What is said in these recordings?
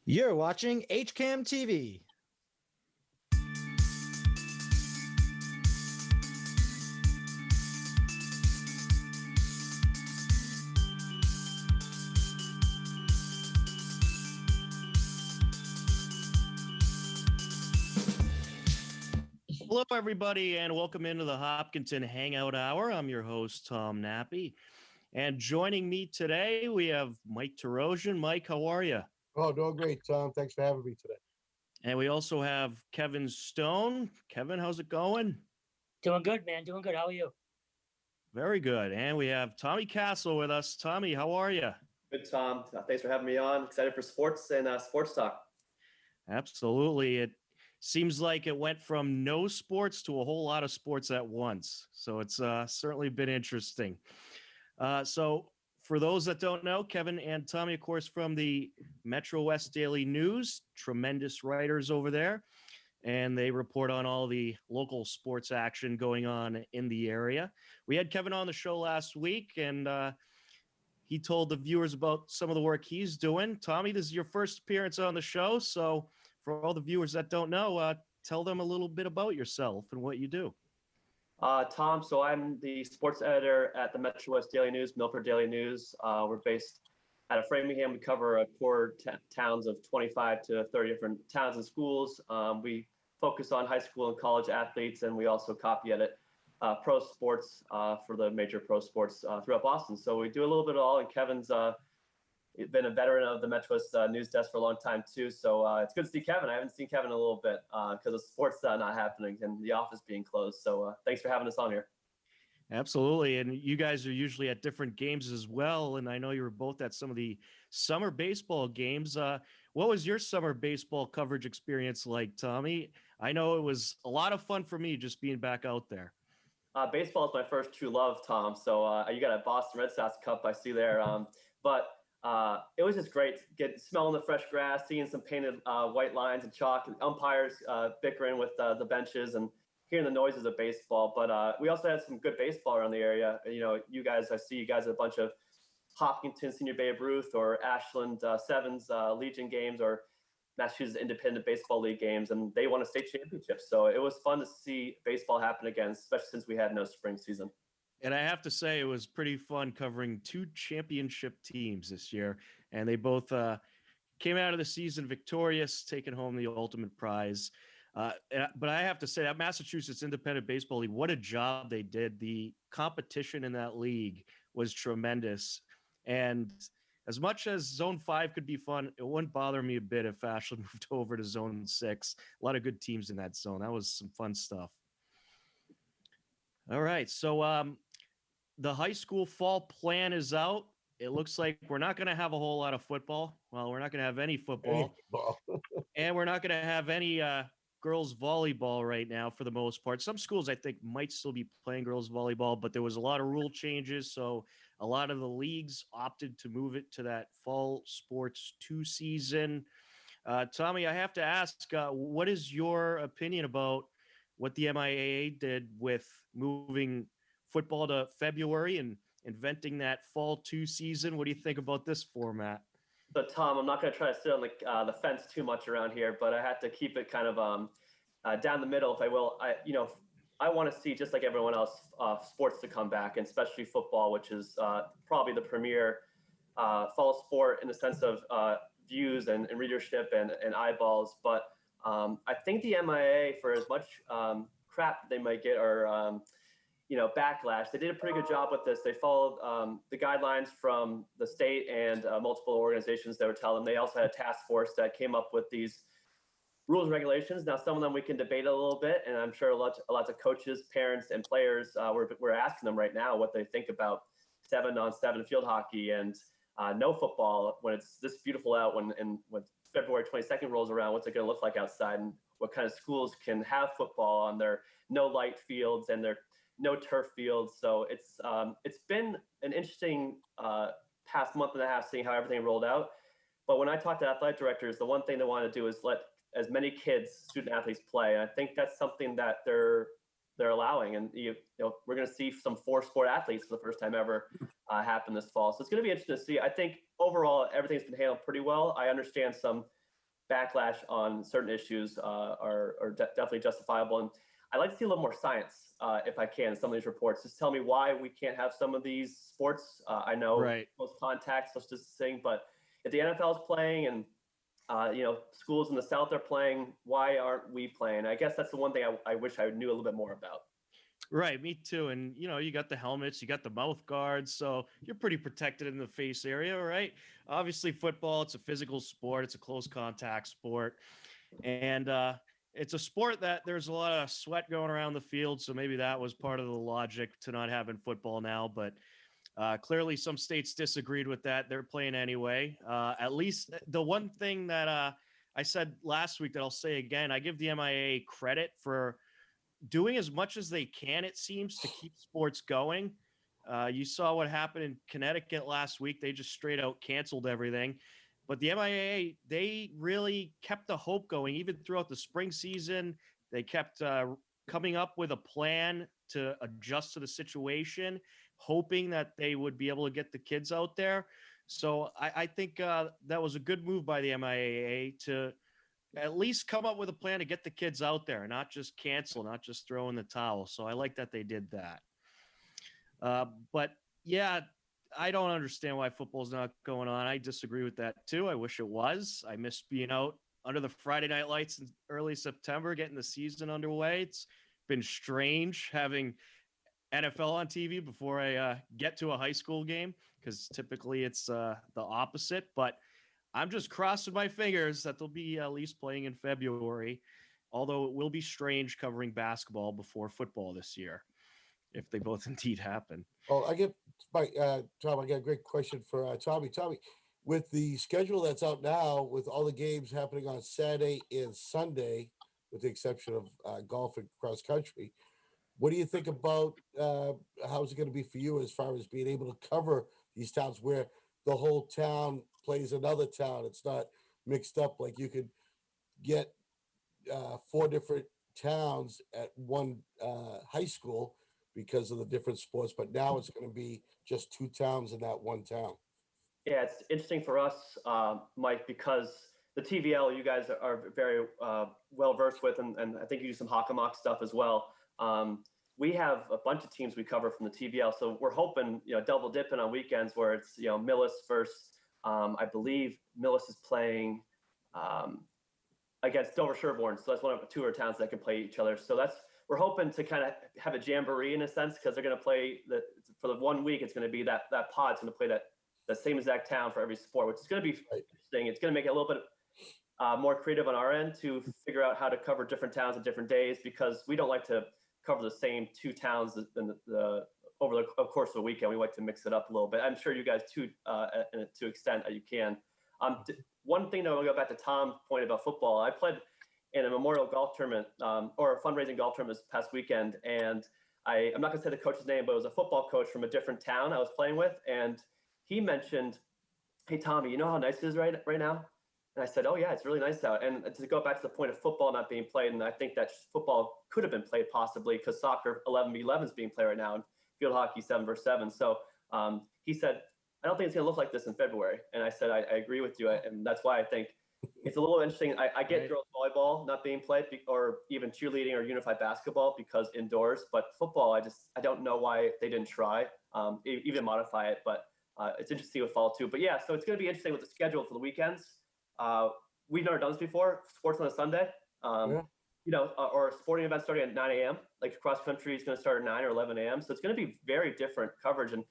You're watching HCAM TV. Hello, everybody, and welcome into the Hopkinton Hangout Hour. I'm your host, Tom Nappi. And joining me today, we have Mike Terosian. Mike, how are you? Oh, doing great, Tom. Thanks for having me today. And we also have Kevin Stone. Kevin, how's it going? Doing good, man. Doing good. How are you? Very good. And we have Tommy Cassell with us. Tommy, how are you? Good, Tom. Thanks for having me on. Excited for sports and sports talk. Absolutely. It seems like it went from no sports to a whole lot of sports at once. So it's certainly been interesting. So for those that don't know, Kevin and Tommy, of course, from the Metrowest Daily News, tremendous writers over there. And they report on all the local sports action going on in the area. We had Kevin on the show last week, and he told the viewers about some of the work he's doing. Tommy, this is your first appearance on the show. So for all the viewers that don't know, tell them a little bit about yourself and what you do. Tom, so I'm the sports editor at the Metrowest Daily News, Milford Daily News. We're based out of Framingham. We cover core towns of 25 to 30 different towns and schools. We focus on high school and college athletes, and we also copy edit pro sports for the major pro sports throughout Boston. So we do a little bit of all, and Kevin's been a veteran of the Metrowest news desk for a long time too. So it's good to see Kevin. I haven't seen Kevin in a little bit because of sports not happening and the office being closed. So thanks for having us on here. Absolutely. And you guys are usually at different games as well. And I know you were both at some of the summer baseball games. What was your summer baseball coverage experience like, Tommy? I know it was a lot of fun for me just being back out there. Baseball is my first true love, Tom. So you got a Boston Red Sox cup I see there. But it was just great smelling the fresh grass, seeing some painted white lines and chalk, and umpires bickering with the benches and hearing the noises of baseball. But we also had some good baseball around the area. You know, I see you guys at a bunch of Hopkinton Senior Babe Ruth or Ashland Sevens Legion games or Massachusetts Independent Baseball League games, and they won a state championship. So it was fun to see baseball happen again, especially since we had no spring season. And I have to say, it was pretty fun covering two championship teams this year, and they both came out of the season victorious, taking home the ultimate prize. But I have to say that Massachusetts Independent Baseball League, what a job they did. The competition in that league was tremendous. And as much as Zone 5 could be fun, it wouldn't bother me a bit if Ashland moved over to Zone 6. A lot of good teams in that zone. That was some fun stuff. All right, so the high school fall plan is out. It looks like we're not going to have a whole lot of football. Well, we're not going to have any football. And we're not going to have any girls volleyball right now for the most part. Some schools I think might still be playing girls volleyball, but there was a lot of rule changes. So a lot of the leagues opted to move it to that fall sports 2 season. Tommy, I have to ask, what is your opinion about what the MIAA did with moving football to February and inventing that fall 2 season? What do you think about this format? So, Tom, I'm not going to try to sit on the fence too much around here, but I have to keep it kind of down the middle, if I will. I want to see, just like everyone else, sports to come back, and especially football, which is probably the premier fall sport in the sense of views and readership and eyeballs. But I think the MIAA, for as much crap they might get or backlash, they did a pretty good job with this. They followed the guidelines from the state and multiple organizations that would tell them. They also had a task force that came up with these rules and regulations. Now, some of them we can debate a little bit, and I'm sure lots of coaches, parents, and players, we're asking them right now what they think about 7-on-7 field hockey and no football when it's this beautiful out. When February 22nd rolls around, what's it going to look like outside, and what kind of schools can have football on their no light fields and their no turf fields. So it's been an interesting past month and a half seeing how everything rolled out. But when I talk to athletic directors, the one thing they want to do is let as many kids, student athletes, play. And I think that's something that they're allowing. And we're going to see some 4-sport athletes for the first time ever happen this fall. So it's going to be interesting to see. I think overall everything's been handled pretty well. I understand some backlash on certain issues are definitely justifiable. And I'd like to see a little more science, if I can, in some of these reports. Just tell me why we can't have some of these sports. I know Right. close contact, social distancing, but if the NFL is playing and schools in the South are playing, why aren't we playing? I guess that's the one thing I wish I knew a little bit more about. Right, me too. And you got the helmets, you got the mouth guards, so you're pretty protected in the face area, right? Obviously, football, it's a physical sport, it's a close contact sport, and it's a sport that there's a lot of sweat going around the field. So maybe that was part of the logic to not having football now. But clearly, some states disagreed with that. They're playing anyway. At least the one thing that I said last week that I'll say again, I give the MIAA credit for doing as much as they can, it seems, to keep sports going. You saw what happened in Connecticut last week. They just straight out canceled everything. But the MIAA, they really kept the hope going, even throughout the spring season. They kept coming up with a plan to adjust to the situation, hoping that they would be able to get the kids out there. So I think that was a good move by the MIAA to at least come up with a plan to get the kids out there, not just cancel, not just throw in the towel. So I like that they did that. But yeah, I don't understand why football's not going on. I disagree with that too. I wish it was. I miss being out under the Friday night lights in early September, getting the season underway. It's been strange having NFL on TV before I get to a high school game, because typically it's the opposite. But I'm just crossing my fingers that they'll be at least playing in February, although it will be strange covering basketball before football this year, if they both indeed happen. Well, Tom, I got a great question for Tommy. Tommy, with the schedule that's out now, with all the games happening on Saturday and Sunday, with the exception of golf and cross country, what do you think about how's it going to be for you as far as being able to cover these towns where the whole town plays another town? It's not mixed up like you could get 4 different towns at one high school because of the different sports, but now it's going to be just 2 towns in that one town. Yeah, it's interesting for us, Mike, because the TVL you guys are very well versed with, and I think you do some Hockamock stuff as well. We have a bunch of teams we cover from the TVL, so we're hoping, double dipping on weekends where it's, Millis versus, I believe Millis is playing against Dover Sherborne, so that's one of the 2 towns that can play each other. So we're hoping to kind of have a jamboree in a sense, because they're going to play for the 1 week. It's going to be that pod's going to play the same exact town for every sport, which is going to be interesting. It's going to make it a little bit more creative on our end to figure out how to cover different towns at different days, because we don't like to cover the same 2 towns over the course of the weekend. We like to mix it up a little bit. I'm sure you guys too, to extent that you can. One thing, though, I'll go back to Tom's point about football. I played in a memorial golf tournament or a fundraising golf tournament this past weekend, and I'm not going to say the coach's name, but it was a football coach from a different town I was playing with, and he mentioned, "Hey, Tommy, you know how nice it is right now?" And I said, "Oh yeah, it's really nice out." And to go back to the point of football not being played, and I think that football could have been played possibly because soccer 11v11 is being played right now, and field hockey 7v7. So he said, "I don't think it's going to look like this in February." And I said, I agree with you, and that's why I think it's a little interesting. I get Right. girls volleyball not being played, or even cheerleading or unified basketball because indoors, but football, I don't know why they didn't try, even modify it. But it's interesting to see with fall too. But yeah, so it's going to be interesting with the schedule for the weekends. We've never done this before. Sports on a Sunday, or a sporting event starting at 9 a.m. Like cross country is going to start at 9 or 11 a.m. So it's going to be very different coverage. And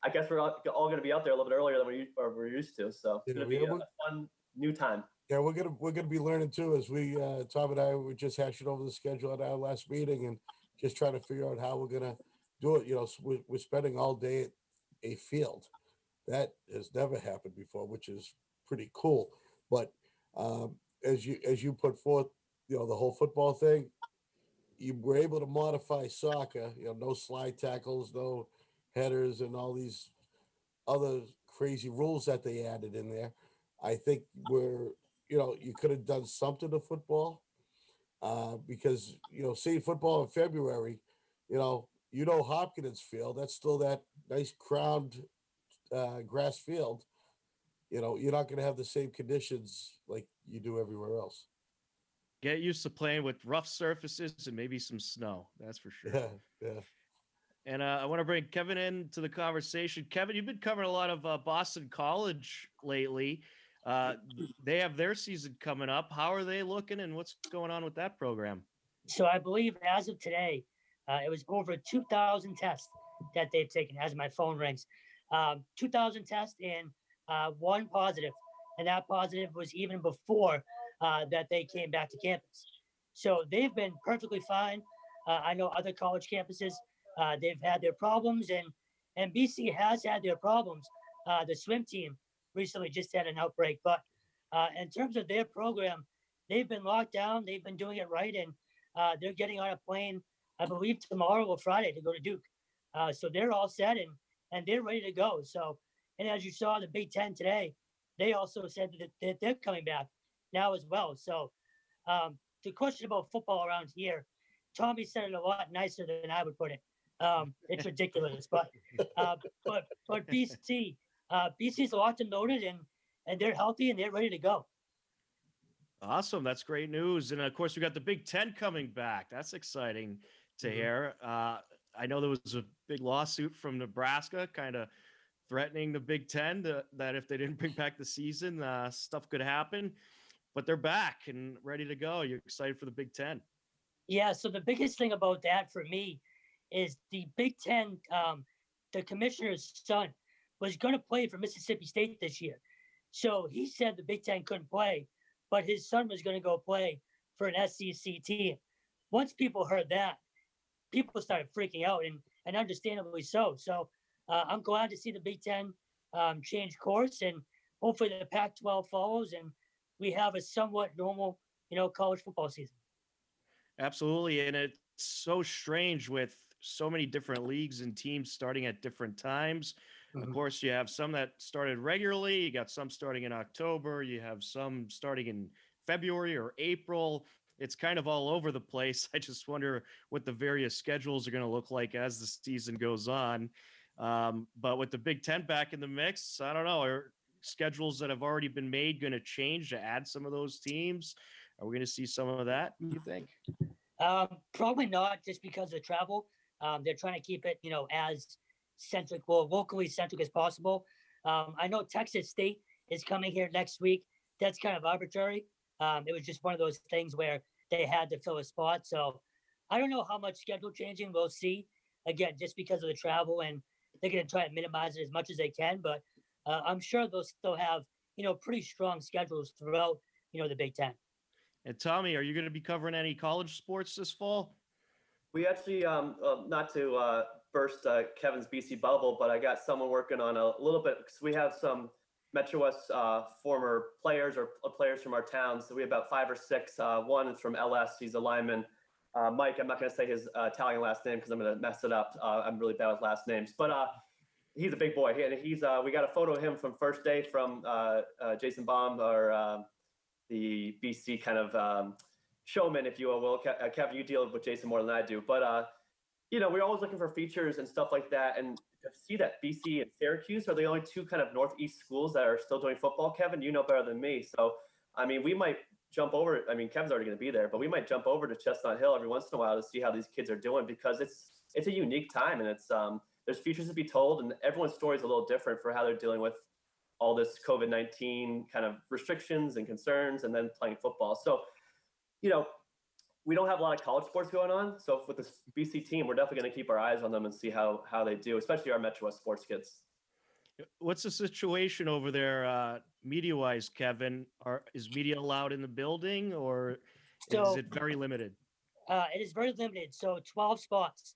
I guess we're all going to be out there a little bit earlier than we're used to. So it's going to be a fun new time. Yeah, we're gonna be learning too, as we Tom and I were just hashing over the schedule at our last meeting and just trying to figure out how we're gonna do it. So we're spending all day at a field. That has never happened before, which is pretty cool. But as you put forth, the whole football thing, you were able to modify soccer. No slide tackles, no headers, and all these other crazy rules that they added in there. I think you could have done something to football because, seeing football in February, Hopkinton's field, that's still that nice crowned grass field. you're not going to have the same conditions like you do everywhere else. Get used to playing with rough surfaces and maybe some snow. That's for sure. Yeah, yeah. And I want to bring Kevin into the conversation. Kevin, you've been covering a lot of Boston College lately. They have their season coming up. How are they looking, and what's going on with that program? So I believe as of today, it was over 2,000 tests that they've taken as my phone rings. 2,000 tests and one positive. And that positive was even before that they came back to campus. So they've been perfectly fine. I know other college campuses, they've had their problems, and BC has had their problems. The swim team recently just had an outbreak. But in terms of their program, they've been locked down. They've been doing it right. And they're getting on a plane, I believe, tomorrow or Friday to go to Duke. So they're all set and they're ready to go. So, and as you saw, the Big Ten today, they also said that they're coming back now as well. So the question about football around here, Tommy said it a lot nicer than I would put it. It's ridiculous, but BC's locked and loaded, and they're healthy and they're ready to go. Awesome. That's great news. And of course, we got the Big Ten coming back. That's exciting to hear. I know there was a big lawsuit from Nebraska kind of threatening the Big Ten that if they didn't bring back the season, stuff could happen. But they're back and ready to go. You're excited for the Big Ten. Yeah. So the biggest thing about that for me is the Big Ten, the commissioner's son was going to play for Mississippi State this year. So he said the Big Ten couldn't play, but his son was going to go play for an SEC team. Once people heard that, people started freaking out, and understandably so. So I'm glad to see the Big Ten change course, and hopefully the Pac-12 follows, and we have a somewhat normal, college football season. Absolutely. And it's so strange with so many different leagues and teams starting at different times. Of course, you have some that started regularly. You got some starting in October. You have some starting in February or April. It's kind of all over the place. I just wonder what the various schedules are going to look like as the season goes on. But with the Big Ten back in the mix, I don't know. Are schedules that have already been made going to change to add some of those teams? Are we going to see some of that, you think? Probably not, just because of travel. They're trying to keep it, as centric, locally centric as possible. I know Texas State is coming here next week. That's kind of arbitrary. It was just one of those things where they had to fill a spot. So I don't know how much schedule changing we'll see. Again, just because of the travel, and they're going to try to minimize it as much as they can. But I'm sure they'll still have, pretty strong schedules throughout, the Big Ten. And Tommy, are you going to be covering any college sports this fall? We actually, not to burst Kevin's BC bubble, but I got someone working on a little bit, because we have some Metrowest former players or players from our town. So we have about 5 or 6. One is from LS. He's a lineman. Mike, I'm not going to say his Italian last name because I'm going to mess it up. I'm really bad with last names. But he's a big boy. We got a photo of him from first day from Jason Baum, or the BC kind of showman, if you will. Kevin, you deal with Jason more than I do. But, we're always looking for features and stuff like that. And to see that BC and Syracuse are the only 2 kind of Northeast schools that are still doing football, Kevin, you know better than me. So, I mean, we might jump over. I mean, Kevin's already going to be there, but we might jump over to Chestnut Hill every once in a while to see how these kids are doing, because it's a unique time, and it's there's futures to be told, and everyone's story is a little different for how they're dealing with all this COVID-19 kind of restrictions and concerns, and then playing football. So, we don't have a lot of college sports going on. So with this BC team, we're definitely going to keep our eyes on them and see how they do, especially our Metrowest sports kids. What's the situation over there, media-wise, Kevin? Is media allowed in the building, or is it very limited? It is very limited. So 12 spots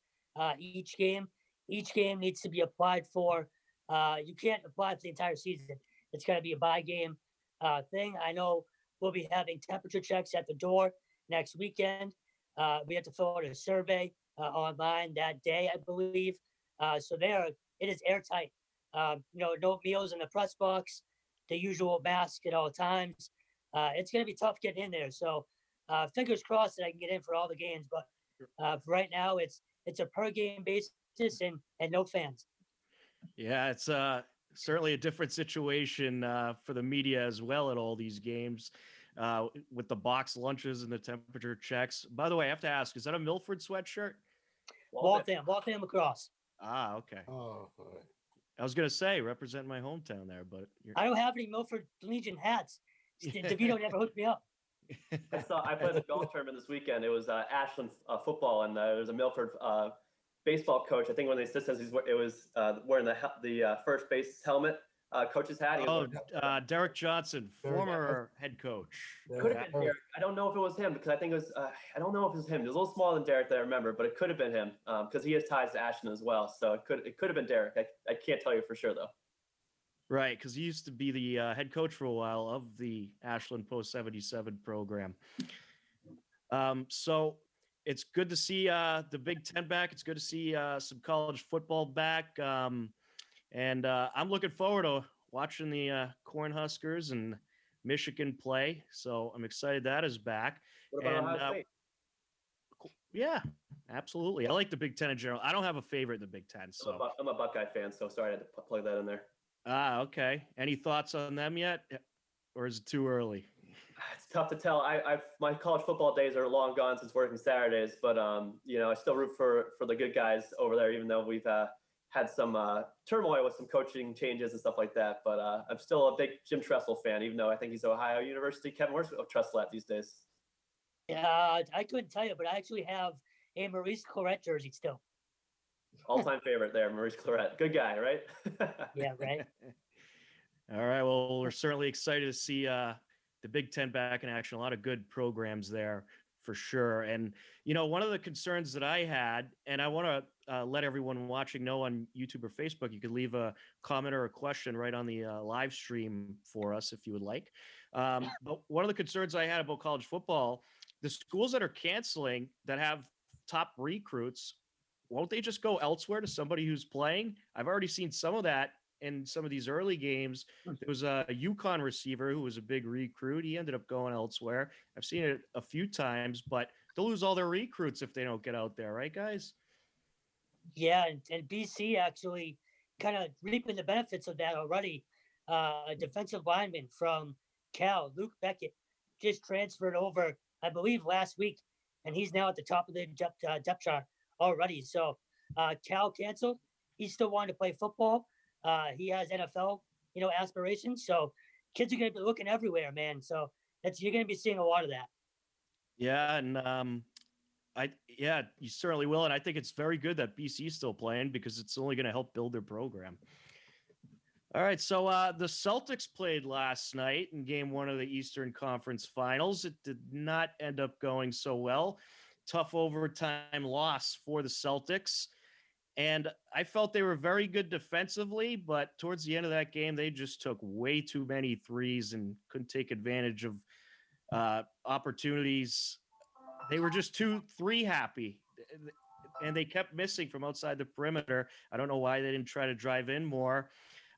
each game. Each game needs to be applied for. You can't apply for the entire season. It's got to be a bye game thing. I know we'll be having temperature checks at the door next weekend. We have to fill out a survey online that day, I believe. So it is airtight. No meals in the press box, the usual mask at all times. It's going to be tough getting in there. So fingers crossed that I can get in for all the games. But for right now, it's a per game basis and no fans. Yeah, it's certainly a different situation for the media as well at all these games with the box lunches and the temperature checks. By the way, I have to ask, is that a Milford sweatshirt? Waltham lacrosse. Ah, okay. Oh, all right. I was going to say, represent my hometown there, but I don't have any Milford Legion hats. DeVito never hooked me up. I played the golf tournament this weekend. It was Ashland football, and there was a Milford baseball coach. I think one of the assistants, it was wearing the first base helmet, coach's hat. Derek Johnson, former head coach. Could have been Derek. I don't know if it was him because I think it was. I don't know if it was him. He was a little smaller than Derek that I remember, but it could have been him because he has ties to Ashland as well. So it could have been Derek. I can't tell you for sure though. Right, because he used to be the head coach for a while of the Ashland Post 77 program. So it's good to see the Big Ten back. It's good to see some college football back. And I'm looking forward to watching the Cornhuskers and Michigan play. So I'm excited that is back. What about Ohio State? Yeah, absolutely. I like the Big Ten in general. I don't have a favorite in the Big Ten. So I'm a Buckeye fan, so sorry I had to plug that in there. Ah, okay. Any thoughts on them yet? Or is it too early? It's tough to tell. My college football days are long gone since working Saturdays, but I still root for the good guys over there, even though we've had some turmoil with some coaching changes and stuff like that. But I'm still a big Jim Tressel fan, even though I think he's Ohio University. Kevin, where's Tressel at these days? Yeah, I couldn't tell you, but I actually have a Maurice Clarett jersey still. All-time favorite there, Maurice Clarett. Good guy, right? Yeah, right. All right. Well, we're certainly excited to see the Big Ten back in action. A lot of good programs there for sure. And, one of the concerns that I had, and I want to let everyone watching know on YouTube or Facebook, you could leave a comment or a question right on the live stream for us if you would like. But one of the concerns I had about college football, the schools that are canceling that have top recruits, won't they just go elsewhere to somebody who's playing? I've already seen some of that in some of these early games. There was a UConn receiver who was a big recruit. He ended up going elsewhere. I've seen it a few times, but they'll lose all their recruits if they don't get out there, right, guys? Yeah, and BC actually kind of reaping the benefits of that already. A defensive lineman from Cal, Luke Beckett, just transferred over, I believe, last week, and he's now at the top of the depth chart already. So Cal canceled. He still wanted to play football. He has NFL, aspirations. So kids are going to be looking everywhere, man. So you're going to be seeing a lot of that. Yeah, and you certainly will. And I think it's very good that BC is still playing because it's only going to help build their program. All right, so the Celtics played last night in game one of the Eastern Conference Finals. It did not end up going so well. Tough overtime loss for the Celtics. And I felt they were very good defensively, but towards the end of that game, they just took way too many threes and couldn't take advantage of opportunities. They were just 2-3 happy, and they kept missing from outside the perimeter. I don't know why they didn't try to drive in more.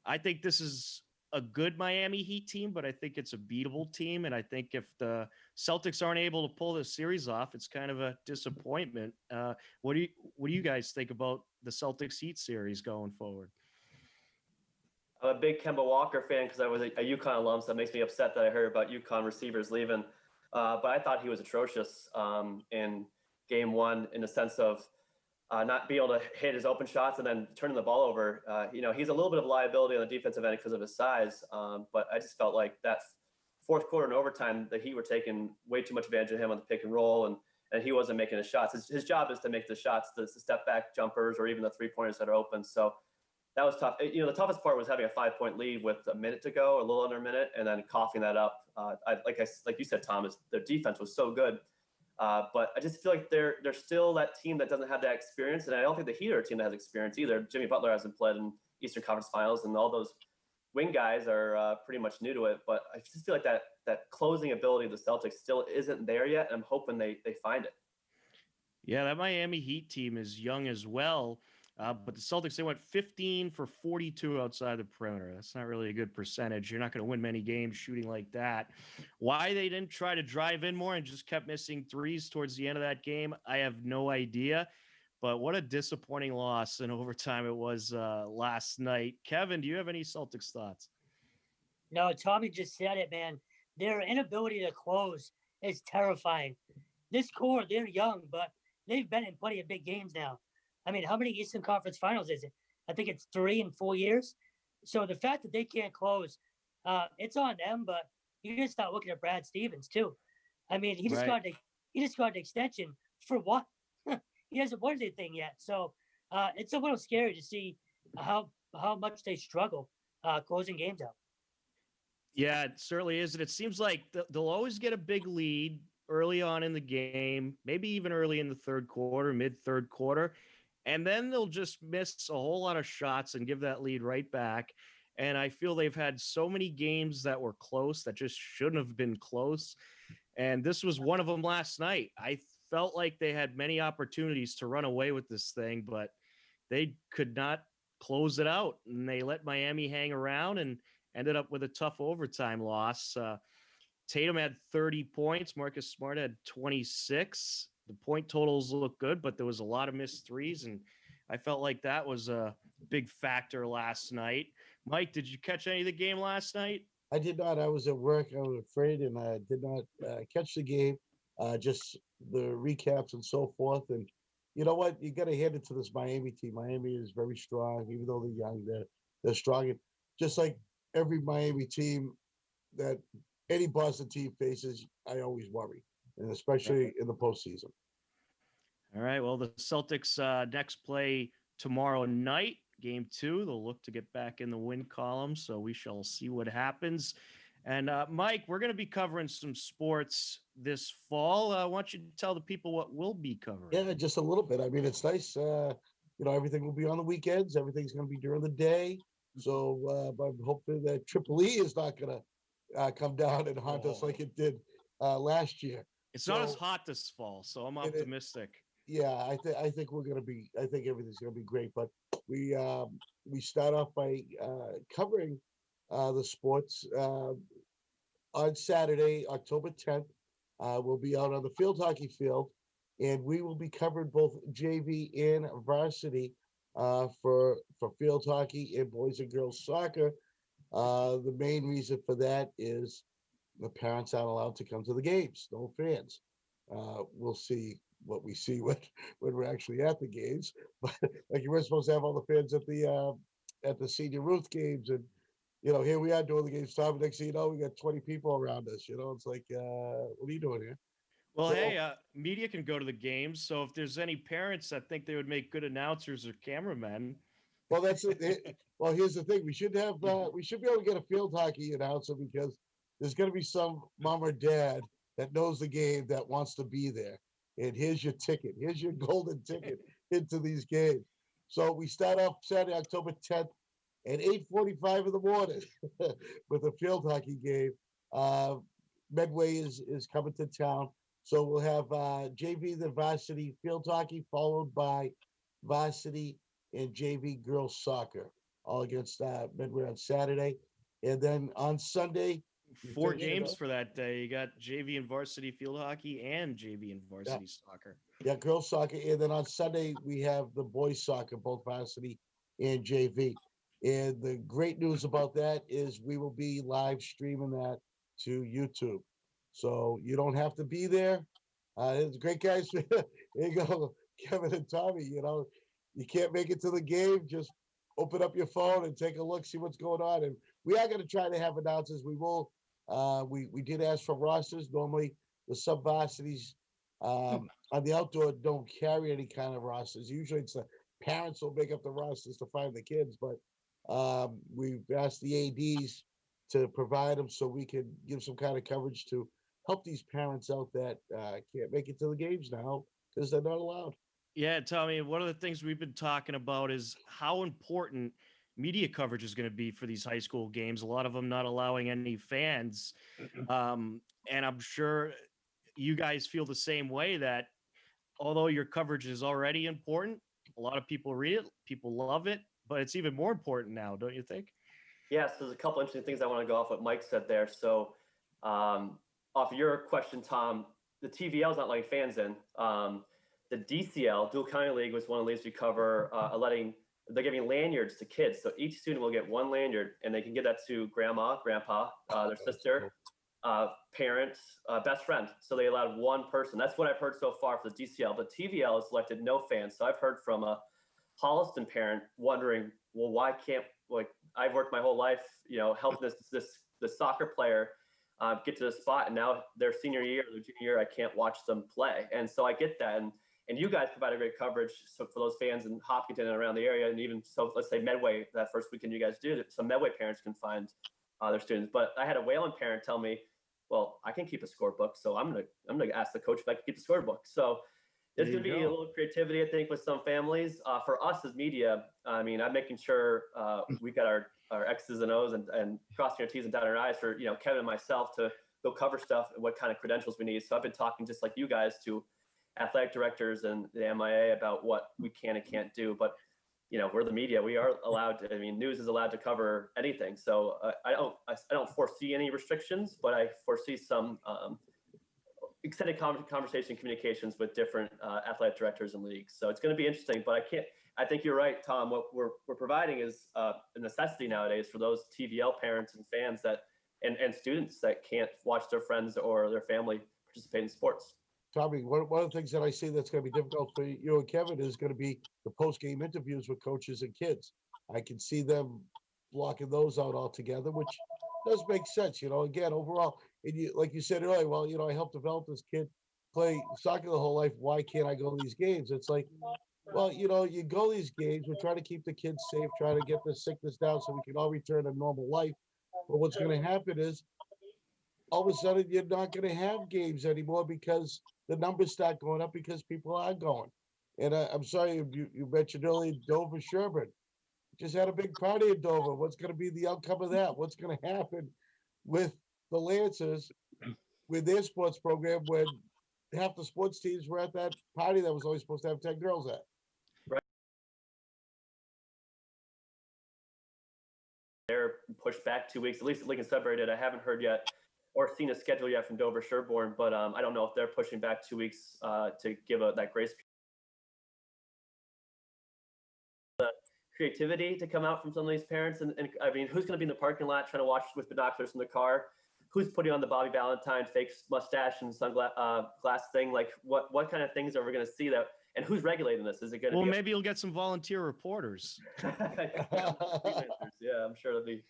I think this is a good Miami Heat team, but I think it's a beatable team. And I think if the Celtics aren't able to pull this series off, it's kind of a disappointment. What do you guys think about the Celtics Heat series going forward? I'm a big Kemba Walker fan because I was a UConn alum, so that makes me upset that I heard about UConn receivers leaving. But I thought he was atrocious in game one in the sense of not being able to hit his open shots and then turning the ball over. He's a little bit of a liability on the defensive end because of his size. But I just felt like that fourth quarter and overtime, the Heat were taking way too much advantage of him on the pick and roll, and he wasn't making his shots. His job is to make the shots, the step back jumpers, or even the 3-pointers that are open. So that was tough. The toughest part was having a 5-point lead with a minute to go, a little under a minute, and then coughing that up. Like you said, Thomas, their defense was so good. But I just feel like they're still that team that doesn't have that experience, and I don't think the Heat are a team that has experience either. Jimmy Butler hasn't played in Eastern Conference Finals, and all those wing guys are pretty much new to it. But I just feel like that closing ability of the Celtics still isn't there yet. And I'm hoping they find it. Yeah, that Miami Heat team is young as well. But the Celtics, they went 15 for 42 outside the perimeter. That's not really a good percentage. You're not going to win many games shooting like that. Why they didn't try to drive in more and just kept missing threes towards the end of that game, I have no idea. But what a disappointing loss in overtime it was last night. Kevin, do you have any Celtics thoughts? No, Tommy just said it, man. Their inability to close is terrifying. This core, they're young, but they've been in plenty of big games now. I mean, how many Eastern Conference Finals is it? I think it's 3 in 4 years. So the fact that they can't close, it's on them. But you just start looking at Brad Stevens too. I mean, Right. he just got an extension for what? He hasn't won anything yet. So it's a little scary to see how much they struggle closing games out. Yeah, it certainly is. And it seems like they'll always get a big lead early on in the game, maybe even early in the third quarter, mid third quarter. And then they'll just miss a whole lot of shots and give that lead right back. And I feel they've had so many games that were close that just shouldn't have been close. And this was one of them last night. I felt like they had many opportunities to run away with this thing, but they could not close it out. And they let Miami hang around and ended up with a tough overtime loss. Tatum had 30 points. Marcus Smart had 26. The point totals look good, but there was a lot of missed threes. And I felt like that was a big factor last night. Mike, did you catch any of the game last night? I did not. I was at work. I was afraid, and I did not catch the game. Just the recaps and so forth. And you know what? You got to hand it to this Miami team. Miami is very strong, even though they're young. They're strong. And just like every Miami team that any Boston team faces, I always worry, and especially in the postseason. All right. Well, the Celtics next play tomorrow night, game 2. They'll look to get back in the win column. So we shall see what happens. And Mike, we're going to be covering some sports this fall. I want you to tell the people what we'll be covering. Yeah, just a little bit. I mean, it's nice. Everything will be on the weekends. Everything's going to be during the day. So I'm hoping that Triple E is not going to come down and haunt us like it did last year. It's not as hot this fall, so I'm optimistic. I think we're going to be. I think everything's going to be great. But we start off by covering the sports on Saturday, October 10th. We'll be out on the field hockey field, and we will be covering both JV and varsity for field hockey and boys and girls soccer. The main reason for that is the parents aren't allowed to come to the games. No fans. We'll see what we see when we're actually at the games. But like you were supposed to have all the fans at the senior Ruth games, and here we are doing the games. Tom, next thing you know, we got 20 people around us. It's like, what are you doing here? Well, hey, media can go to the games. So if there's any parents that think they would make good announcers or cameramen. Well, that's it. Well, here's the thing: we should be able to get a field hockey announcer, because there's going to be some mom or dad that knows the game that wants to be there. And here's your ticket. Here's your golden ticket into these games. So we start off Saturday, October 10th at 8:45 in the morning with a field hockey game. Medway is coming to town. So we'll have JV, the varsity field hockey, followed by varsity and JV girls soccer, all against Medway on Saturday. And then on Sunday, 4 games for that day. You got JV and varsity field hockey and JV and varsity soccer. Yeah, girls soccer. And then on Sunday, we have the boys soccer, both varsity and JV. And the great news about that is we will be live streaming that to YouTube. So you don't have to be there. It's great, guys. There you go, Kevin and Tommy. You can't make it to the game, just open up your phone and take a look, see what's going on. And we are going to try to have announcers. We will. We did ask for rosters. Normally, the sub-varsities on the outdoor don't carry any kind of rosters. Usually, it's the parents will make up the rosters to find the kids. But we've asked the ADs to provide them so we can give some kind of coverage to help these parents out that can't make it to the games now because they're not allowed. Yeah, Tommy, one of the things we've been talking about is how important media coverage is going to be for these high school games. A lot of them not allowing any fans. And I'm sure you guys feel the same way, that although your coverage is already important, a lot of people read it, people love it, but it's even more important now, don't you think? Yes, there's a couple interesting things I want to go off what Mike said there. So off your question, Tom, the TVL is not letting fans in. the DCL, Dual County League, was one of the leagues we cover, they're giving lanyards to kids. So each student will get one lanyard, and they can give that to grandma, grandpa, their sister, parents, best friend. So they allowed one person. That's what I've heard so far for the DCL. But TVL has selected no fans. So I've heard from a Holliston parent wondering, well, why can't, like, I've worked my whole life, helping the soccer player get to the spot, and now their senior year, their junior year, I can't watch them play. And so I get that. And you guys provide a great coverage for those fans in Hopkinton and around the area. And even so, let's say Medway, that first weekend you guys do, so Medway parents can find their students. But I had a Wayland parent tell me, well, I can keep a scorebook, so I'm gonna ask the coach if I can keep the scorebook. So there's going to be a little creativity, I think, with some families. For us as media, I mean, I'm making sure we got our X's and O's and crossing our T's and dotting our I's for, Kevin and myself to go cover stuff and what kind of credentials we need. So I've been talking just like you guys to athletic directors and the MIAA about what we can and can't do. But, we're the media. We are allowed to, news is allowed to cover anything. So I don't foresee any restrictions, but I foresee some extended conversation communications with different athletic directors and leagues. So it's going to be interesting, but I think you're right, Tom. What we're providing is a necessity nowadays for those TVL parents and fans and students that can't watch their friends or their family participate in sports. Tommy, one of the things that I see that's going to be difficult for you and Kevin is going to be the post-game interviews with coaches and kids. I can see them blocking those out altogether, which does make sense. Again, overall, and like you said earlier, well, I helped develop this kid play soccer the whole life. Why can't I go to these games? It's like, well, you go to these games. We're trying to keep the kids safe, trying to get the sickness down so we can all return to normal life. But what's going to happen is all of a sudden you're not going to have games anymore because the numbers start going up because people are going. And I'm sorry, you mentioned earlier Dover Sherburne. Just had a big party in Dover. What's going to be the outcome of that? What's going to happen with the Lancers with their sports program when half the sports teams were at that party that was only supposed to have 10 girls at? Right. They're pushed back 2 weeks, at least Lincoln Sudbury did. I haven't heard yet or seen a schedule yet from Dover Sherborne, but I don't know if they're pushing back 2 weeks to give that grace period. Creativity to come out from some of these parents, and who's going to be in the parking lot trying to watch with binoculars in the car? Who's putting on the Bobby Valentine fake mustache and sunglass glass thing? Like, what kind of things are we going to see that? And who's regulating this? Is it going to be? Well, maybe you'll get some volunteer reporters. Yeah, I'm sure there'll be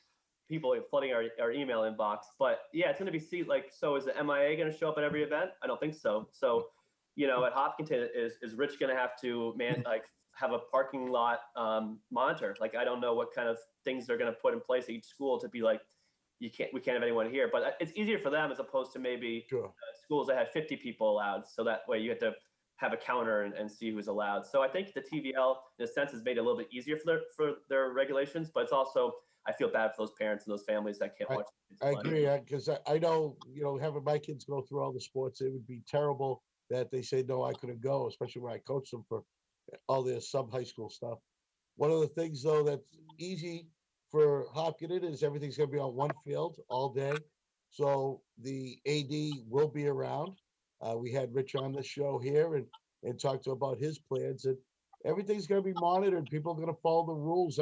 people flooding our email inbox. But yeah, it's going to be so is the MIAA going to show up at every event? I don't think so. So, at Hopkinton, is Rich going to have to have a parking lot monitor? Like, I don't know what kind of things they're going to put in place at each school to be like, we can't have anyone here. But it's easier for them as opposed to maybe schools that had 50 people allowed. So that way you have to have a counter and see who's allowed. So I think the TVL, in a sense, has made it a little bit easier for their regulations, but it's also, I feel bad for those parents and those families that can't watch. I agree, because I know, having my kids go through all the sports, it would be terrible that they say, no, I couldn't go, especially when I coached them for all their sub-high school stuff. One of the things, though, that's easy for Hopkinton is everything's going to be on one field all day. So the AD will be around. We had Rich on the show here and talked to about his plans, and everything's going to be monitored. People are going to follow the rules.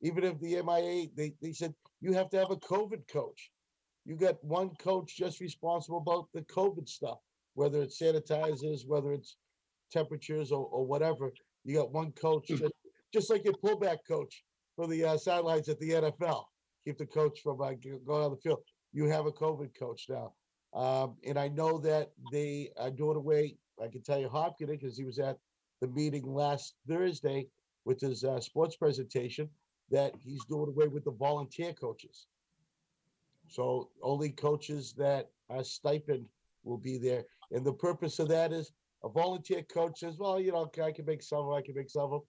Even if the MIAA, they said you have to have a COVID coach. You got one coach just responsible about the COVID stuff, whether it's sanitizers, whether it's temperatures or whatever. You got one coach, just like your pullback coach for the sidelines at the NFL. Keep the coach from going on the field. You have a COVID coach now. And I know that they are doing away, I can tell you Hopkinton, because he was at the meeting last Thursday with his sports presentation, that he's doing away with the volunteer coaches. So only coaches that are stipend will be there. And the purpose of that is a volunteer coach says, well, I can make some of them.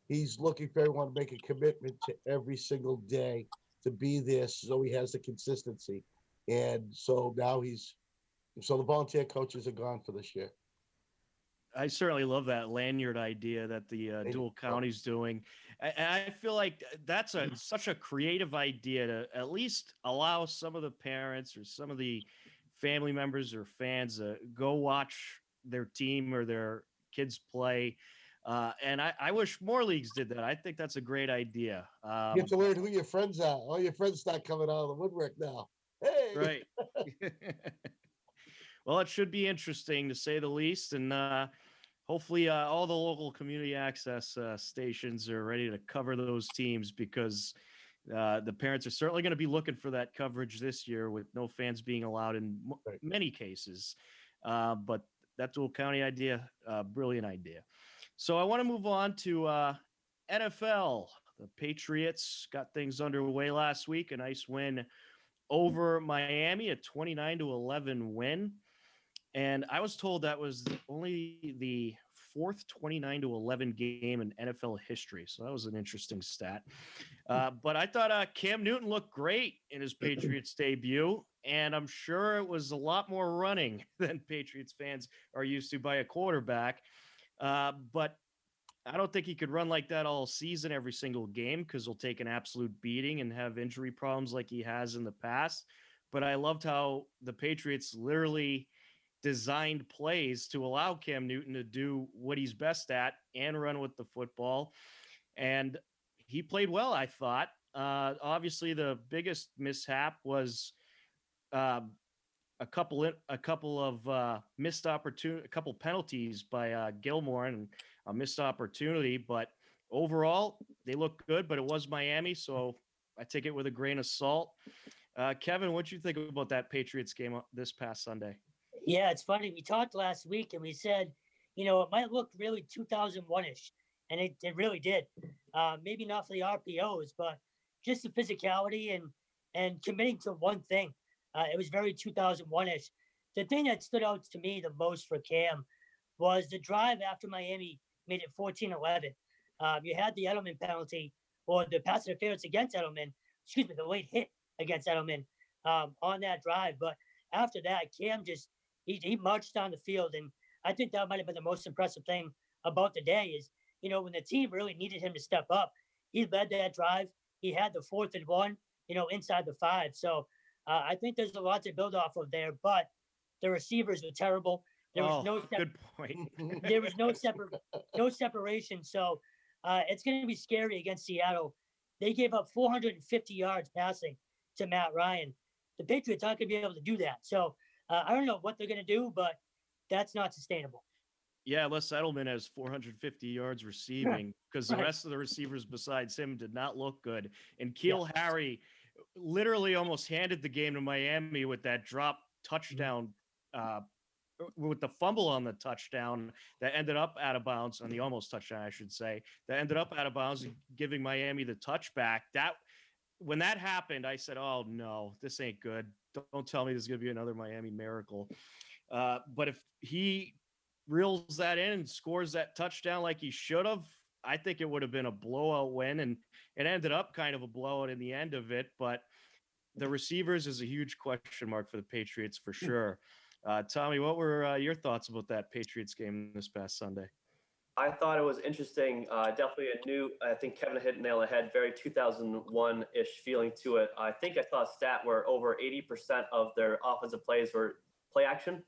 He's looking for everyone to make a commitment to every single day to be there so he has the consistency. And so now the volunteer coaches are gone for this year. I certainly love that lanyard idea that the dual county's doing. And I feel like that's such a creative idea to at least allow some of the parents or some of the family members or fans go watch their team or their kids play. And I wish more leagues did that. I think that's a great idea. You have to learn who your friends are. All your friends start coming out of the woodwork now. Hey, Right. Well, it should be interesting to say the least. And hopefully all the local community access stations are ready to cover those teams, because the parents are certainly going to be looking for that coverage this year, with no fans being allowed in Right. many cases. But that dual county idea, brilliant idea. So I want to move on to NFL. The Patriots got things underway last week. A nice win over Miami, a 29-11 win. And I was told that was only the fourth 29-11 game in NFL history. So that was an interesting stat. But I thought Cam Newton looked great in his Patriots debut. And I'm sure it was a lot more running than Patriots fans are used to by a quarterback. But I don't think he could run like that all season, every single game, because he'll take an absolute beating and have injury problems like he has in the past. But I loved how the Patriots literally designed plays to allow Cam Newton to do what he's best at and run with the football. And he played well, I thought. Obviously, the biggest mishap was a couple of missed opportunity, a couple penalties by Gilmore, and a missed opportunity. But overall, they look good. But it was Miami, so I take it with a grain of salt. Kevin, what do you think about that Patriots game this past Sunday? Yeah, it's funny. We talked last week and we said, it might look really 2001-ish, and it really did. Maybe not for the RPOs, but just the physicality and committing to one thing. It was very 2001-ish. The thing that stood out to me the most for Cam was the drive after Miami made it 14-11. You had the Edelman penalty, or the pass interference against Edelman, the late hit against Edelman on that drive. But after that, Cam just, he marched down the field. And I think that might have been the most impressive thing about the day is, when the team really needed him to step up, he led that drive. He had the 4th and 1, inside the 5. So I think there's a lot to build off of there, but the receivers were terrible. There was good point. There was no separation. So it's going to be scary against Seattle. They gave up 450 yards passing to Matt Ryan. The Patriots aren't going to be able to do that. So I don't know what they're going to do, but that's not sustainable. Yeah, Les Edelman has 450 yards receiving, because the rest of the receivers besides him did not look good. And Keel Harry literally almost handed the game to Miami with that drop touchdown, with the fumble on the touchdown that ended up out of bounds, on the almost touchdown, I should say, that ended up out of bounds, giving Miami the touchback. When that happened, I said, oh no, this ain't good. Don't tell me there's going to be another Miami miracle. But if he reels that in and scores that touchdown like he should have, I think it would have been a blowout win. And it ended up kind of a blowout in the end of it. But the receivers is a huge question mark for the Patriots for sure. Tommy, what were your thoughts about that Patriots game this past Sunday? I thought it was interesting. Definitely I think Kevin hit nail on the head, very 2001-ish feeling to it. I think I saw a stat where over 80% of their offensive plays were play action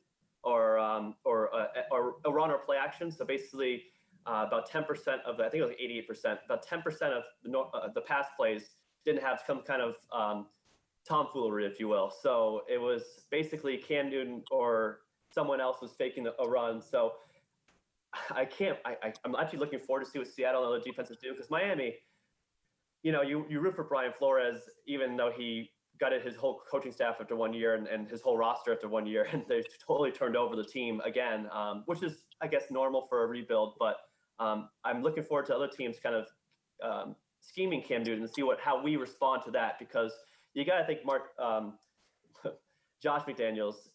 or a run or play action. So basically about 10% of I think it was 88%, about 10% of the pass plays didn't have some kind of tomfoolery, if you will. So it was basically Cam Newton or someone else was faking a run. So I'm actually looking forward to see what Seattle and other defenses do, because Miami, you root for Brian Flores, even though he gutted his whole coaching staff after 1 year and his whole roster after 1 year, and they totally turned over the team again, which is, I guess, normal for a rebuild. But I'm looking forward to other teams kind of scheming Cam Newton and see how we respond to that, because you got to think Josh McDaniels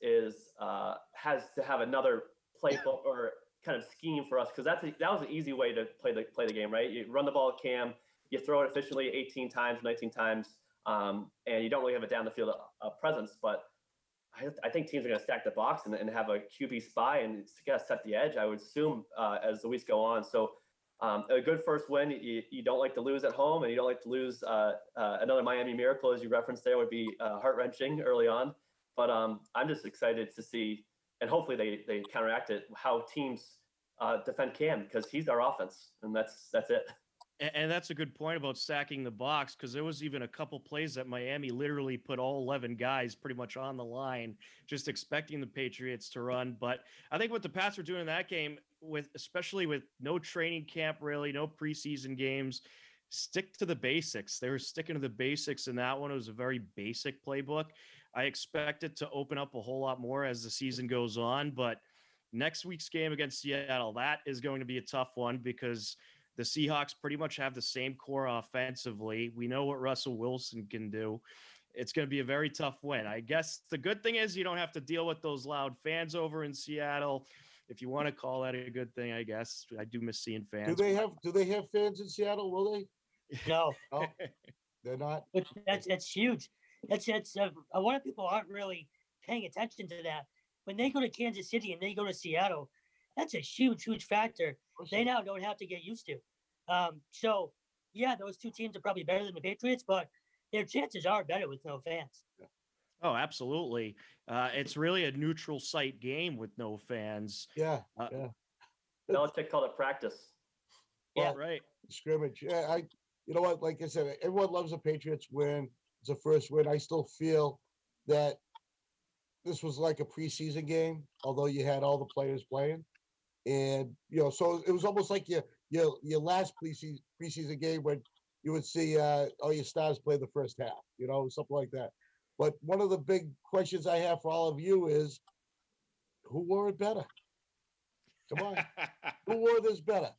has to have another playbook or kind of scheme for us, because that was an easy way to play the game, right? You run the ball at Cam, you throw it efficiently 18 times, 19 times, and you don't really have a down the field presence. But I think teams are going to stack the box and have a QB spy and set the edge, I would assume, as the weeks go on. So a good first win. You don't like to lose at home, and you don't like to lose another Miami miracle, as you referenced there, would be heart-wrenching early on. But I'm just excited to see, and hopefully they counteract it, how teams defend Cam because he's our offense, and that's it. And that's a good point about stacking the box, because there was even a couple plays that Miami literally put all 11 guys pretty much on the line, just expecting the Patriots to run. But I think what the Pats were doing in that game, especially with no training camp, really, no preseason games, stick to the basics. They were sticking to the basics in that one. It was a very basic playbook. I expect it to open up a whole lot more as the season goes on. But next week's game against Seattle, that is going to be a tough one, because the Seahawks pretty much have the same core offensively. We know what Russell Wilson can do. It's going to be a very tough win. I guess the good thing is you don't have to deal with those loud fans over in Seattle. If you want to call that a good thing, I guess. I do miss seeing fans. Do they have fans in Seattle? Will they? No, No, they're not. but that's huge. That's a lot of people aren't really paying attention to that. When they go to Kansas City and they go to Seattle, that's a huge factor. They now don't have to get used to. So yeah, those two teams are probably better than the Patriots, but their chances are better with no fans. Yeah. Oh, absolutely. It's really a neutral site game with no fans. Yeah. Belichick called it practice. Yeah, Right. Scrimmage. Yeah, you know what? Like I said, everyone loves a Patriots win. It's a first win. I still feel that this was like a preseason game, although you had all the players playing. And so it was almost like your last preseason game when you would see all your stars play the first half, something like that. But one of the big questions I have for all of you is, who wore it better? Come on, who wore this better?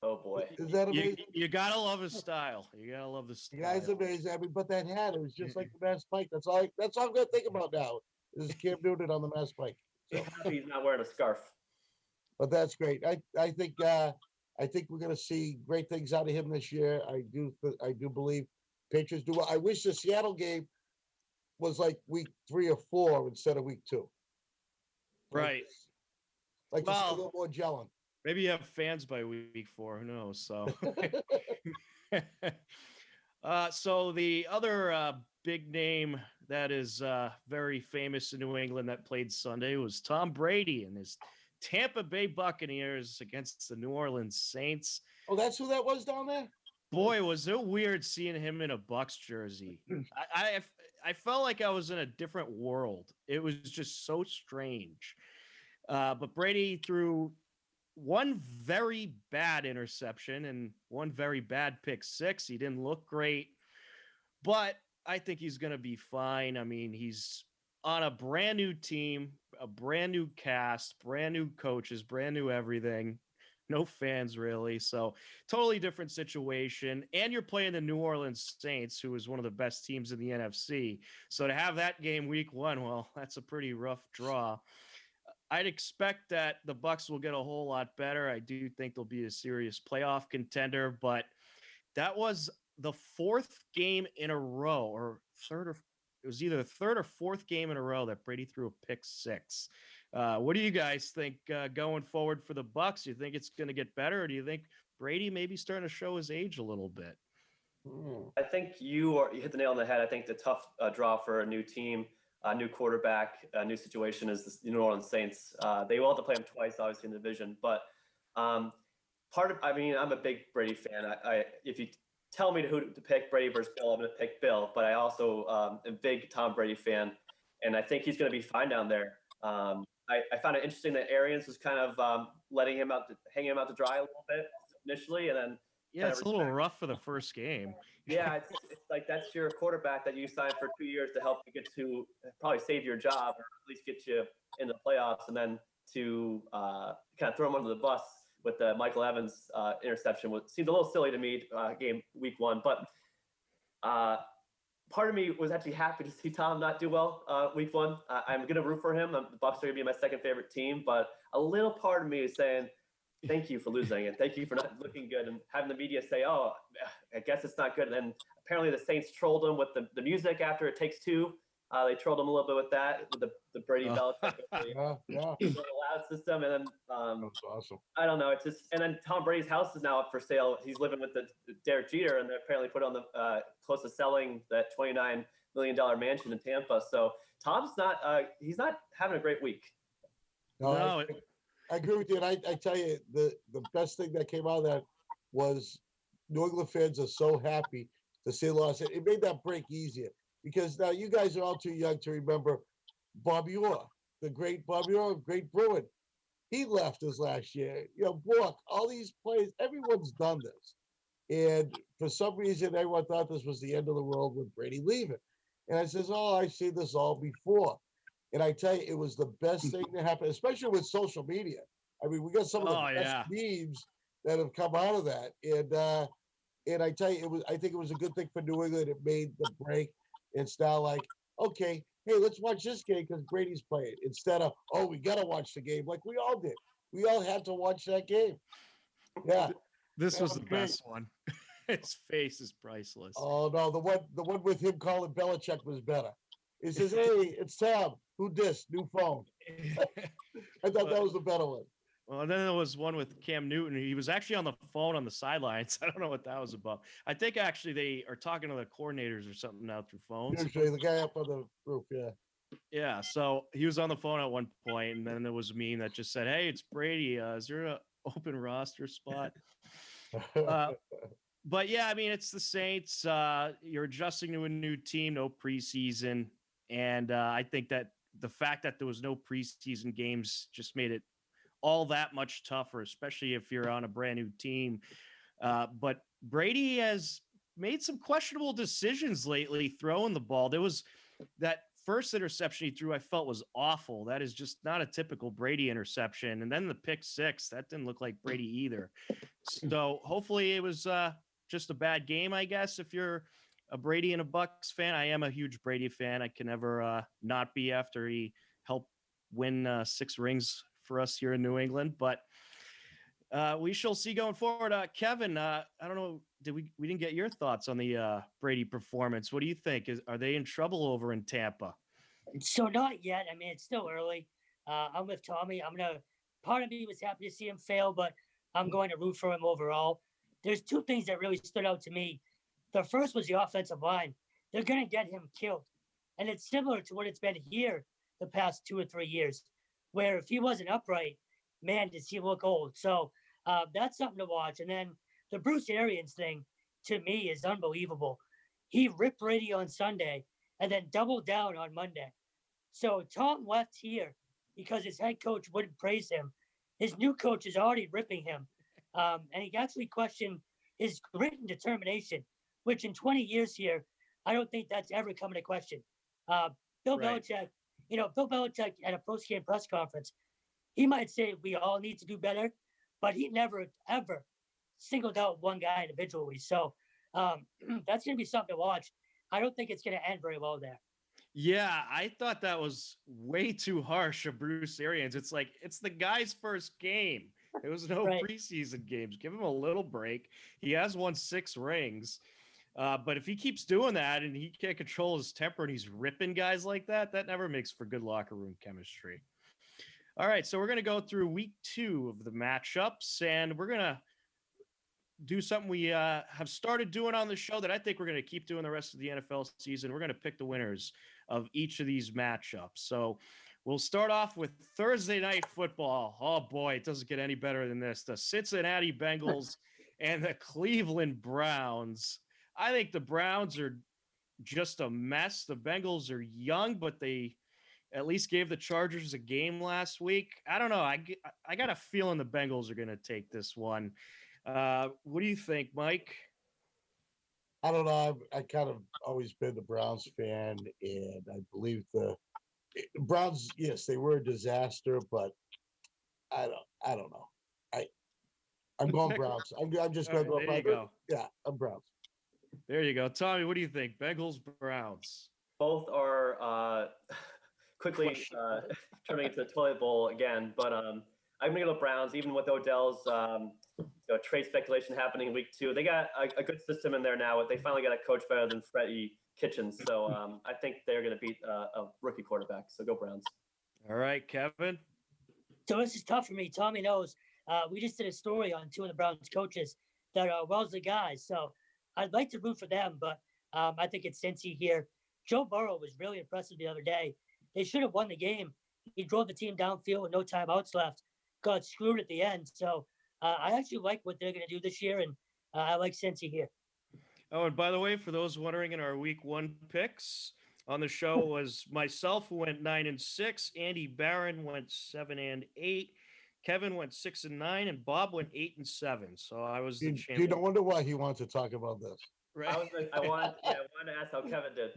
Oh boy, Is that amazing? You gotta love his style. You gotta love the style. The guy's amazing. I mean, but that hat, it was just like the Mass Pike. That's all I'm gonna think about now. Is Cam Newton on the Mass Pike? So. he's not wearing a scarf. But that's great. I think we're going to see great things out of him this year. I do believe Patriots do well. I wish the Seattle game was like week 3 or 4 instead of week 2. Right. Like to see a little more gelling. Maybe you have fans by week 4. Who knows? So, so the other big name that is very famous in New England that played Sunday was Tom Brady and his Tampa Bay Buccaneers against the New Orleans Saints. Oh, that's who that was down there? Boy, was it weird seeing him in a Bucs jersey. I felt like I was in a different world. It was just so strange. But Brady threw one very bad interception and one very bad pick six. He didn't look great, but I think he's going to be fine. I mean, he's on a brand new team, a brand new cast, brand new coaches, brand new everything. No fans really. So totally different situation. And you're playing the New Orleans Saints, who is one of the best teams in the NFC. So to have that game week 1, well, that's a pretty rough draw. I'd expect that the Bucs will get a whole lot better. I do think they'll be a serious playoff contender, but that was the 4th game in a row, or it was either the 3rd or 4th game in a row that Brady threw a pick six. What do you guys think going forward for the Bucs? You think it's going to get better, or do you think Brady maybe starting to show his age a little bit? I think you hit the nail on the head. I think the tough draw for a new team, a new quarterback, a new situation is the New Orleans Saints. They will have to play them twice, obviously, in the division. But I'm a big Brady fan. If you tell me who to pick, Brady versus Bill, I'm going to pick Bill. But I also am a big Tom Brady fan, and I think he's going to be fine down there. I found it interesting that Arians was kind of hanging him out to dry a little bit initially, and then it's a little rough for the first game. Yeah, it's like that's your quarterback that you signed for 2 years to help you get to probably save your job or at least get you in the playoffs, and then to kind of throw him under the bus with the Michael Evans interception seemed a little silly to me. Game week 1, but part of me was actually happy to see Tom not do well week 1. I'm going to root for him. The Bucs are going to be my second favorite team, but a little part of me is saying, thank you for losing it. Thank you for not looking good and having the media say, oh, I guess it's not good. And then apparently the Saints trolled him with the music after It Takes Two. They trolled him a little bit with that, with the Brady Belichick, the loud system. And then that's awesome. I don't know. It's just, and then Tom Brady's house is now up for sale. He's living with the Derek Jeter, and they're apparently put on the close to selling that $29 million mansion in Tampa. So Tom's not he's not having a great week. No, I agree with you. And I tell you, the best thing that came out of that was New England fans are so happy to see loss. It made that break easier because now you guys are all too young to remember Bobby Orr, the great Bobby Orr, great Bruin. He left us last year. Bork, all these players, everyone's done this. And for some reason, everyone thought this was the end of the world with Brady leaving. And I says, I've seen this all before. And I tell you, it was the best thing to happen, especially with social media. I mean, we got some of the best memes that have come out of that. And I tell you, I think it was a good thing for New England. It made the break. It's now like, okay, hey, let's watch this game because Brady's playing. Instead of, we got to watch the game like we all did. We all had to watch that game. Yeah. This was the best one. His face is priceless. Oh no, the one with him calling Belichick was better. He says, "Hey, it's Tom. Who dis? New phone." I thought that was the better one. Well, and then there was one with Cam Newton. He was actually on the phone on the sidelines. I don't know what that was about. I think actually they are talking to the coordinators or something now through phones. Usually the guy up on the roof, yeah. Yeah, so he was on the phone at one point, and then there was a meme that just said, "Hey, it's Brady. Is there an open roster spot?" But yeah, I mean, it's the Saints. You're adjusting to a new team, no preseason. And I think that the fact that there was no preseason games just made it all that much tougher, especially if you're on a brand new team. But Brady has made some questionable decisions lately throwing the ball. There was that first interception he threw, I felt was awful. That is just not a typical Brady interception. And then the pick six, that didn't look like Brady either. So hopefully it was just a bad game, I guess. If you're a Brady and a Bucks fan, I am a huge Brady fan. I can never not be after he helped win 6 rings for us here in New England. But we shall see going forward. Kevin, I don't know. We didn't get your thoughts on the Brady performance. What do you think? Are they in trouble over in Tampa? So not yet. I mean, it's still early. I'm with Tommy. Part of me was happy to see him fail, but I'm going to root for him overall. There's 2 things that really stood out to me. The first was the offensive line. They're going to get him killed. And it's similar to what it's been here the past 2 or 3 years, where if he wasn't upright, man, does he look old. So that's something to watch. And then the Bruce Arians thing, to me, is unbelievable. He ripped Brady on Sunday and then doubled down on Monday. So Tom left here because his head coach wouldn't praise him. His new coach is already ripping him. And he actually questioned his grit and determination, which in 20 years here, I don't think that's ever come into question. Bill Belichick at a post-game press conference, he might say we all need to do better, but he never, ever singled out one guy individually. So that's going to be something to watch. I don't think it's going to end very well there. Yeah, I thought that was way too harsh of Bruce Arians. It's like, it's the guy's first game. There was no preseason games. Give him a little break. He has won 6 rings. But if he keeps doing that and he can't control his temper and he's ripping guys like that, that never makes for good locker room chemistry. All right, so we're going to go through week 2 of the matchups, and we're going to do something we have started doing on the show that I think we're going to keep doing the rest of the NFL season. We're going to pick the winners of each of these matchups. So we'll start off with Thursday night football. Oh boy, it doesn't get any better than this. The Cincinnati Bengals and the Cleveland Browns. I think the Browns are just a mess. The Bengals are young, but they at least gave the Chargers a game last week. I don't know. I got a feeling the Bengals are going to take this one. What do you think, Mike? I don't know. I kind of always been the Browns fan, and I believe the Browns. Yes, they were a disaster, but I don't know. I'm going Browns. I'm just going to go. There you go. Yeah, I'm Browns. There you go, Tommy. What do you think? Bengals, Browns. Both are quickly turning into a toilet bowl again, but I'm gonna go Browns, even with Odell's trade speculation happening in week 2. They got a good system in there now. They finally got a coach better than Freddie Kitchens, so I think they're gonna beat a rookie quarterback. So go Browns. All right, Kevin. So this is tough for me. Tommy knows. We just did a story on 2 of the Browns coaches that are Wellesley guys, so I'd like to root for them, but I think it's Cincy here. Joe Burrow was really impressive the other day. They should have won the game. He drove the team downfield with no timeouts left. got screwed at the end. So I actually like what they're going to do this year, and I like Cincy here. Oh, and by the way, for those wondering, in our week 1 picks on the show was myself, who went 9-6. Andy Barron went 7-8. Kevin went 6-9, and Bob went 8-7. So I was the You champion. don't wonder why he wants to talk about this. Right? I wanted to ask how Kevin did.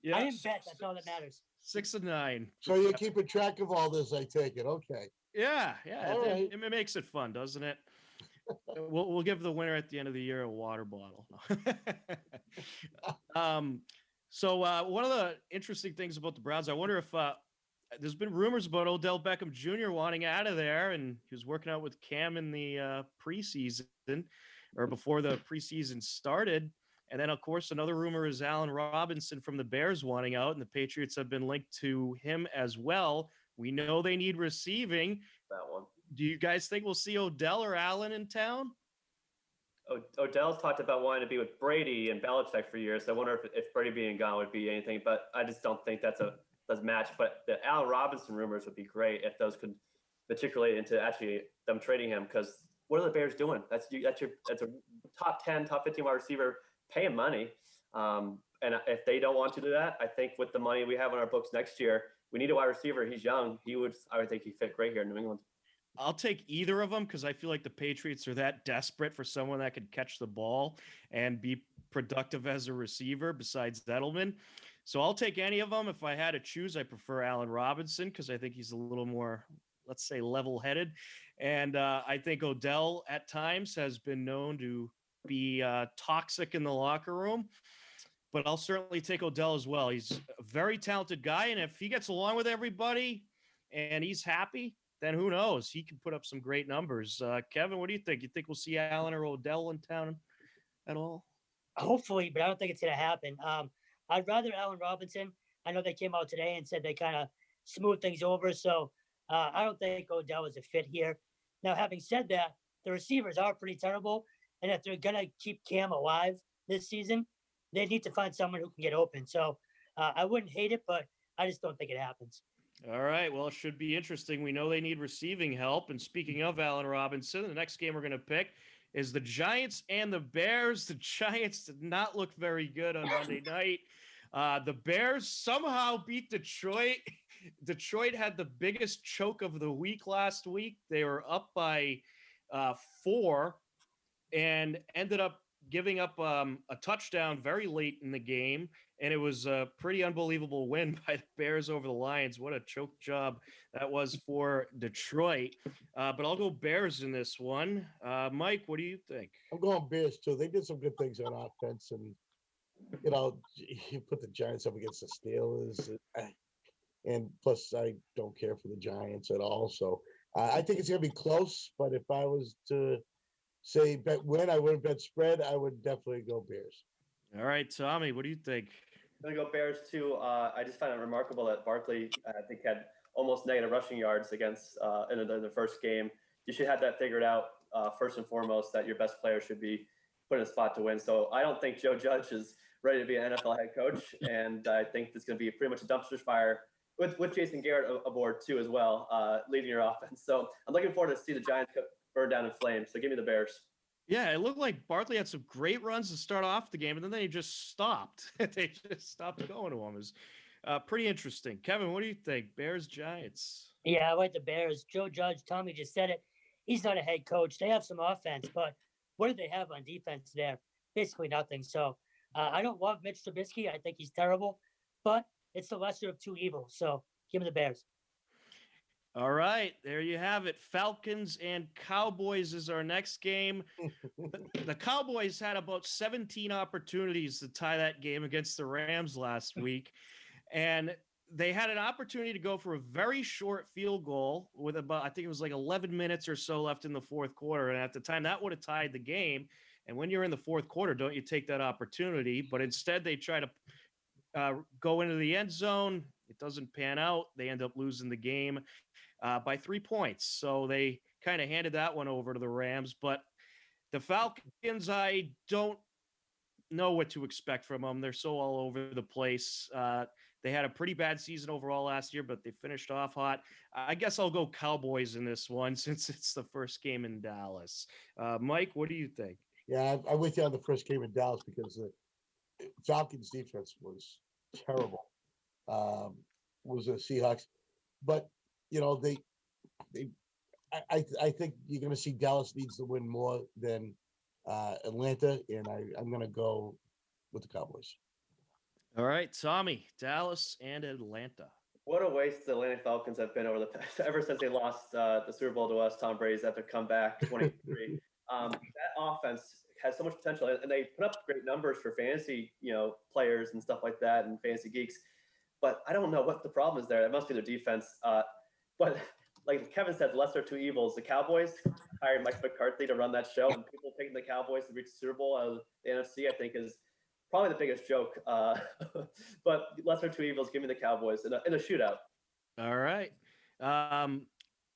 Yeah, I didn't bet. That's all that matters. 6-9. So you're keeping track of all this, I take it. Okay. Yeah. All right. It makes it fun, doesn't it? We'll give the winner at the end of the year a water bottle. So one of the interesting things about the Browns, I wonder if there's been rumors about Odell Beckham Jr. wanting out of there, and he was working out with Cam in the preseason or before the preseason started. And then, of course, another rumor is Allen Robinson from the Bears wanting out, and the Patriots have been linked to him as well. We know they need receiving. That one. Do you guys think we'll see Odell or Allen in town? Odell's talked about wanting to be with Brady and Belichick for years. So I wonder if Brady being gone would be anything, but I just don't think does match. But the Allen Robinson rumors would be great if those could matriculate into actually them trading him. Because what are the Bears doing? That's a top 10, top 15 wide receiver. Pay him money. And if they don't want to do that, I think with the money we have on our books next year, we need a wide receiver. He's young. I would think he'd fit great here in New England. I'll take either of them because I feel like the Patriots are that desperate for someone that could catch the ball and be productive as a receiver besides Edelman. So I'll take any of them. If I had to choose, I prefer Allen Robinson because I think he's a little more, let's say, level-headed. And I think Odell at times has been known to be toxic in the locker room. But I'll certainly take Odell as well. He's a very talented guy. And if he gets along with everybody and he's happy, then who knows? He can put up some great numbers. Kevin, what do you think? You think we'll see Allen or Odell in town at all? Hopefully, but I don't think it's going to happen. I'd rather Allen Robinson. I know they came out today and said they kind of smoothed things over. So I don't think Odell is a fit here. Now, having said that, the receivers are pretty terrible. And if they're going to keep Cam alive this season, they need to find someone who can get open. So I wouldn't hate it, but I just don't think it happens. All right. Well, it should be interesting. We know they need receiving help. And speaking of Allen Robinson, the next game we're going to pick is the Giants and the Bears. The Giants did not look very good on Monday night. The Bears somehow beat Detroit. Detroit had the biggest choke of the week last week. They were up by 4 and ended up giving up a touchdown very late in the game. And it was a pretty unbelievable win by the Bears over the Lions. What a choke job that was for Detroit. But I'll go Bears in this one. Mike, what do you think? I'm going Bears too. They did some good things on offense, and you put the Giants up against the Steelers, and plus I don't care for the Giants at all. So I think it's going to be close. But if I was to say bet win, I wouldn't bet spread. I would definitely go Bears. All right, Tommy, what do you think? I'm going to go Bears too. I just find it remarkable that Barkley, I think, had almost negative rushing yards against in the first game. You should have that figured out first and foremost, that your best player should be put in a spot to win. So I don't think Joe Judge is ready to be an NFL head coach. And I think it's going to be pretty much a dumpster fire with Jason Garrett aboard too as well, leading your offense. So I'm looking forward to see the Giants burn down in flames. So give me the Bears. Yeah, it looked like Barkley had some great runs to start off the game, and then they just stopped. They just stopped going to him. It was pretty interesting. Kevin, what do you think? Bears, Giants? Yeah, I like the Bears. Joe Judge, Tommy just said it. He's not a head coach. They have some offense, but what do they have on defense there? Basically nothing. So I don't love Mitch Trubisky. I think he's terrible, but it's the lesser of two evils. So give me the Bears. All right, there you have it. Falcons and Cowboys is our next game. The Cowboys had about 17 opportunities to tie that game against the Rams last week, and they had an opportunity to go for a very short field goal with about, I think it was like 11 minutes or so left in the fourth quarter, and at the time that would have tied the game. And when you're in the fourth quarter, don't you take that opportunity? But instead, they try to go into the end zone. It doesn't pan out. They end up losing the game by 3 points. So they kind of handed that one over to the Rams. But the Falcons, I don't know what to expect from them. They're so all over the place. They had a pretty bad season overall last year, but they finished off hot. I guess I'll go Cowboys in this one since it's the first game in Dallas. Mike, what do you think? Yeah, I'm with you on the first game in Dallas because the Falcons defense was terrible. Was the Seahawks, but they I think you're going to see Dallas needs to win more than Atlanta, and I'm going to go with the Cowboys. All right, Tommy, Dallas and Atlanta. What a waste the Atlanta Falcons have been over the past, ever since they lost the Super Bowl to us. Tom Brady's epic comeback, 23. That offense has so much potential, and they put up great numbers for fantasy, players and stuff like that, and fantasy geeks. But I don't know what the problem is there. It must be their defense. But like Kevin said, the lesser of two evils. The Cowboys hired Mike McCarthy to run that show, and people taking the Cowboys to reach the Super Bowl out of the NFC, I think, is probably the biggest joke. But lesser of two evils, give me the Cowboys in a shootout. All right.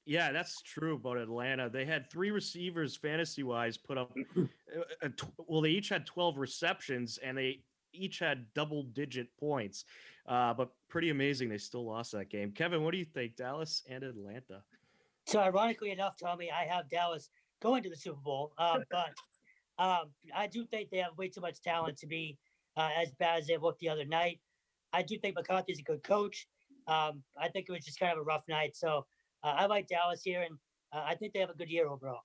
Yeah, that's true about Atlanta. They had 3 receivers fantasy-wise put up. They each had 12 receptions, and they each had double-digit points. But pretty amazing. They still lost that game. Kevin, what do you think? Dallas and Atlanta. So ironically enough, Tommy, I have Dallas going to the Super Bowl, but I do think they have way too much talent to be as bad as they looked the other night. I do think McCarthy's a good coach. I think it was just kind of a rough night. So I like Dallas here, and I think they have a good year overall.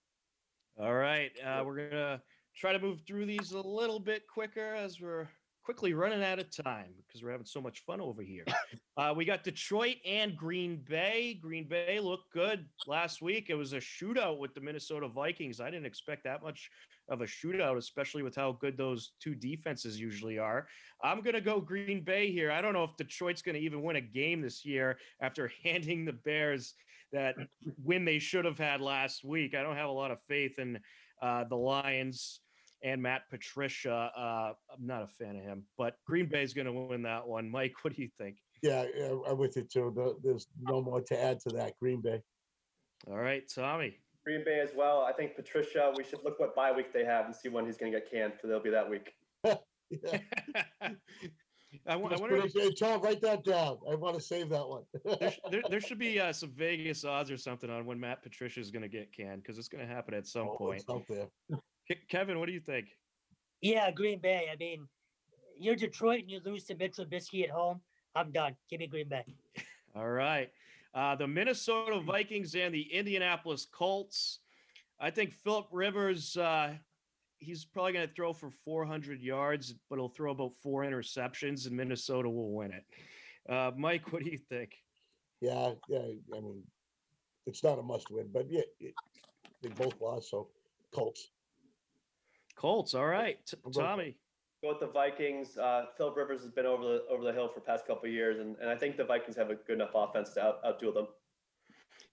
All right. We're going to try to move through these a little bit quicker as we're quickly running out of time because we're having so much fun over here. We got Detroit and Green Bay. Green Bay looked good last week. It was a shootout with the Minnesota Vikings. I didn't expect that much of a shootout, especially with how good those two defenses usually are. I'm going to go Green Bay here. I don't know if Detroit's going to even win a game this year after handing the Bears that win they should have had last week. I don't have a lot of faith in the Lions and Matt Patricia. I'm not a fan of him, but Green Bay's going to win that one. Mike, what do you think? Yeah, I'm with you too. There's no more to add to that. Green Bay. All right, Tommy. Green Bay as well. I think Patricia, we should look what bye week they have and see when he's going to get canned, because it'll be that week. Yeah. I wonder if, Tom, write that down. I want to save that one. there should be some Vegas odds or something on when Matt Patricia is going to get canned, because it's going to happen at some point. It's out there. Kevin, what do you think? Yeah, Green Bay. I mean, you're Detroit and you lose to Mitch Trubisky at home. I'm done. Give me Green Bay. All right. The Minnesota Vikings and the Indianapolis Colts. I think Phillip Rivers, he's probably going to throw for 400 yards, but he'll throw about 4 interceptions, and Minnesota will win it. Mike, what do you think? Yeah. I mean, it's not a must-win, but yeah, they both lost, so Colts. All right. Tommy. Go with the Vikings. Phillip Rivers has been over the hill for the past couple of years, and I think the Vikings have a good enough offense to outdo them.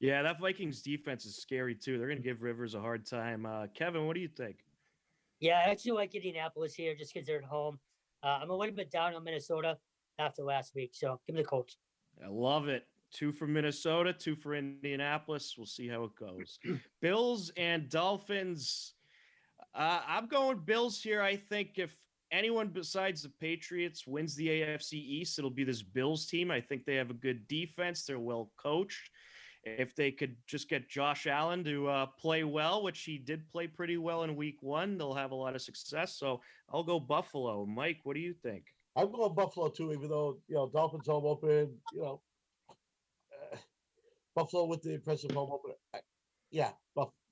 Yeah, that Vikings defense is scary too. They're going to give Rivers a hard time. Kevin, what do you think? Yeah, I actually like Indianapolis here just because they're at home. I'm a little bit down on Minnesota after last week, so give me the Colts. I love it. 2 for Minnesota, 2 for Indianapolis. We'll see how it goes. Bills and Dolphins. I'm going Bills here. I think if anyone besides the Patriots wins the AFC East, it'll be this Bills team. I think they have a good defense. They're well coached. If they could just get Josh Allen to play well, which he did play pretty well in week 1, they'll have a lot of success. So I'll go Buffalo. Mike, what do you think? I'm going Buffalo too, even though, Dolphins home open, Buffalo with the impressive home opener. Yeah,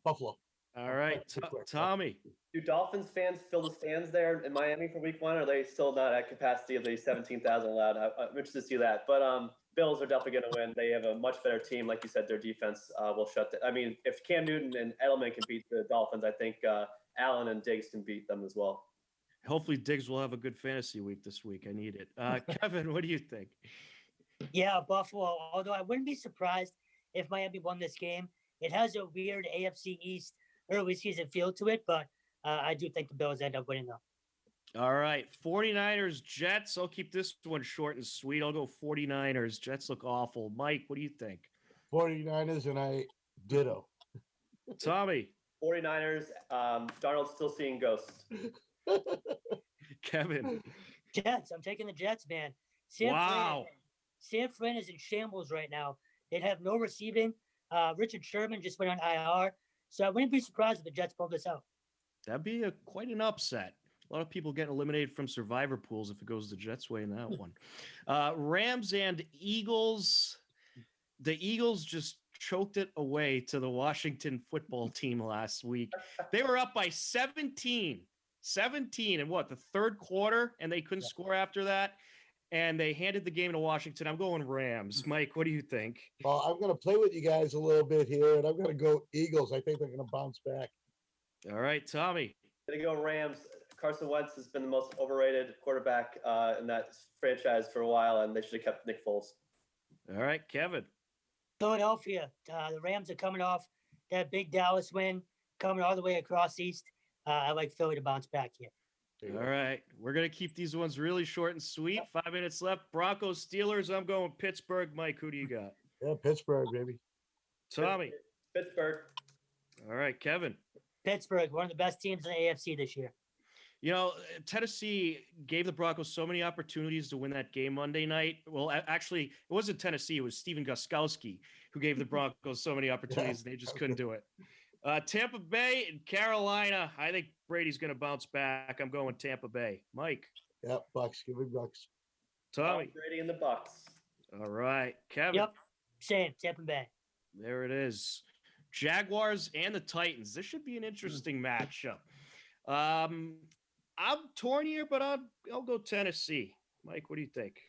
Buffalo. All right, Tommy. Do Dolphins fans fill the stands there in Miami for week 1? Or are they still not at capacity of the 17,000 allowed? I'm interested to see that. But Bills are definitely going to win. They have a much better team. Like you said, their defense will shut I mean, if Cam Newton and Edelman can beat the Dolphins, I think Allen and Diggs can beat them as well. Hopefully Diggs will have a good fantasy week this week. I need it. Kevin, what do you think? Yeah, Buffalo. Although I wouldn't be surprised if Miami won this game. It has a weird AFC East early season feel to it, but I do think the Bills end up winning though. All right, 49ers, Jets. I'll keep this one short and sweet. I'll go 49ers. Jets look awful. Mike, what do you think? 49ers, and I ditto. Tommy. 49ers, Darnold's still seeing ghosts. Kevin. Jets. I'm taking the Jets, man. Wow. San Fran is in shambles right now. They have no receiving. Richard Sherman just went on IR. So I wouldn't be surprised if the Jets pull this out. That'd be quite an upset. A lot of people getting eliminated from survivor pools if it goes the Jets' way in that one. Rams and Eagles. The Eagles just choked it away to the Washington football team last week. They were up by 17 in the third quarter, and they couldn't score after that. And they handed the game to Washington. I'm going Rams. Mike, what do you think? Well, I'm going to play with you guys a little bit here, and I'm going to go Eagles. I think they're going to bounce back. All right, Tommy. I'm going to go Rams. Carson Wentz has been the most overrated quarterback in that franchise for a while, and they should have kept Nick Foles. All right, Kevin. Philadelphia. The Rams are coming off that big Dallas win, coming all the way across East. I like Philly to bounce back here. All right. We're going to keep these ones really short and sweet. 5 minutes left. Broncos, Steelers. I'm going Pittsburgh. Mike, who do you got? Yeah, Pittsburgh, baby. Tommy. Pittsburgh. All right, Kevin. Pittsburgh, one of the best teams in the AFC this year. You know, Tennessee gave the Broncos so many opportunities to win that game Monday night. Well, actually, it wasn't Tennessee. It was Steven Gostkowski who gave the Broncos so many opportunities. They just couldn't do it. Tampa Bay and Carolina. I think Brady's going to bounce back. I'm going Tampa Bay. Mike. Yeah, Bucks. Give me Bucks. Tommy. Brady and the Bucks. All right. Kevin. Yep. Same. Tampa Bay. There it is. Jaguars and the Titans. This should be an interesting matchup. I'm torn here, but I'll go Tennessee. Mike, what do you think?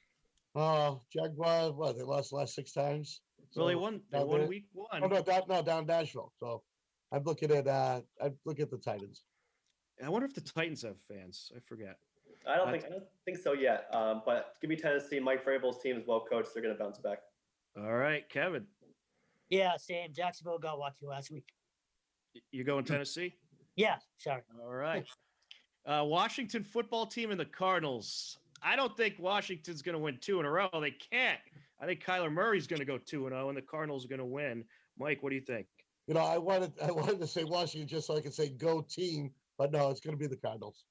Jaguars, what, they lost the last 6 times? Well, they won week 1. No, down Nashville. So I'm looking at the Titans. I wonder if the Titans have fans. I forget. I don't think so yet. But give me Tennessee. Mike Vrabel's team is well coached. They're going to bounce back. All right, Kevin. Yeah, same. Jacksonville got lucky last week. You going Tennessee? Yeah, sorry. All right. Washington football team and the Cardinals. I don't think Washington's going to win 2 in a row. They can't. I think Kyler Murray's going to go 2-0, and the Cardinals are going to win. Mike, what do you think? You know, I wanted to say Washington just so I could say go team, but no, it's going to be the Cardinals.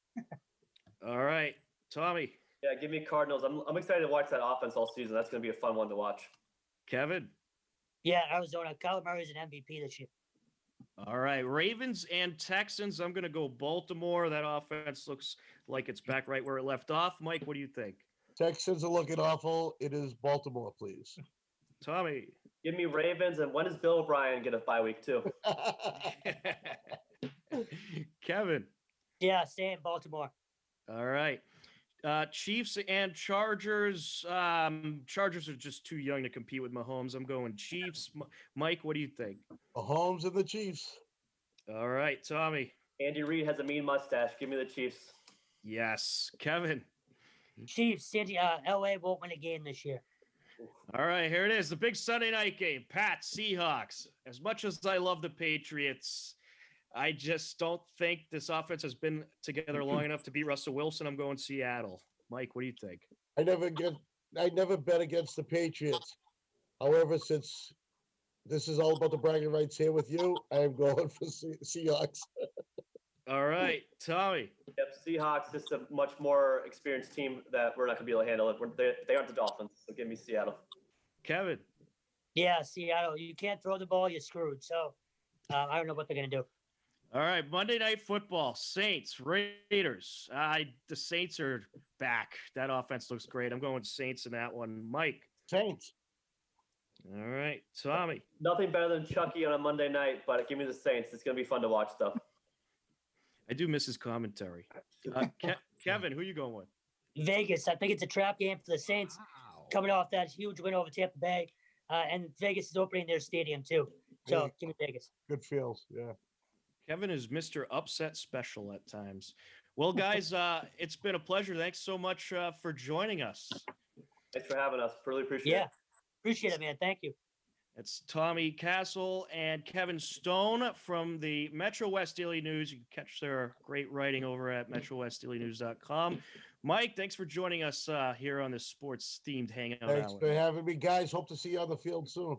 All right, Tommy. Yeah, give me Cardinals. I'm excited to watch that offense all season. That's going to be a fun one to watch. Kevin. Yeah, Arizona. Kyler Murray's an MVP this year. All right, Ravens and Texans. I'm going to go Baltimore. That offense looks like it's back right where it left off. Mike, what do you think? Texans are looking awful. It is Baltimore, please. Tommy. Give me Ravens. And when does Bill O'Brien get a bye week too? Kevin. Yeah, same. Baltimore. All right. Chiefs and Chargers. Chargers are just too young to compete with Mahomes. I'm going Chiefs. Mike, what do you think? Mahomes and the Chiefs. All right, Tommy. Andy Reid has a mean mustache. Give me the Chiefs. Yes. Kevin. Chiefs. LA won't win a game this year. All right, here it is. The big Sunday night game. Pats, Seahawks. As much as I love the Patriots, I just don't think this offense has been together long enough to beat Russell Wilson. I'm going Seattle. Mike, what do you think? I never bet against the Patriots. However, since this is all about the bragging rights here with you, I am going for Seahawks. All right, Tommy. Yep, Seahawks, just a much more experienced team that we're not going to be able to handle it. They aren't the Dolphins, so give me Seattle. Kevin. Yeah, Seattle. You can't throw the ball, you're screwed. So I don't know what they're going to do. All right, Monday Night Football, Saints, Raiders. The Saints are back. That offense looks great. I'm going Saints in that one. Mike. Saints. All right, Tommy. Nothing better than Chucky on a Monday night, but give me the Saints. It's going to be fun to watch stuff. I do miss his commentary. Kevin, who you going with? Vegas. I think it's a trap game for the Saints coming off that huge win over Tampa Bay. And Vegas is opening their stadium too. So give me Vegas. Good feels, yeah. Kevin is Mr. Upset Special at times. Well, guys, it's been a pleasure. Thanks so much for joining us. Thanks for having us. Really appreciate it. Yeah, appreciate it, man. Thank you. It's Tommy Cassell and Kevin Stone from the Metrowest Daily News. You can catch their great writing over at metrowestdailynews.com. Mike, thanks for joining us here on this sports-themed Hangout Hour. Thanks for having me, guys. Hope to see you on the field soon.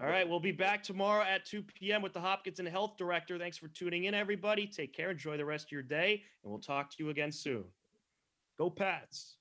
All right, we'll be back tomorrow at 2 p.m. with the Hopkinton Health Director. Thanks for tuning in, everybody. Take care. Enjoy the rest of your day, and we'll talk to you again soon. Go Pats.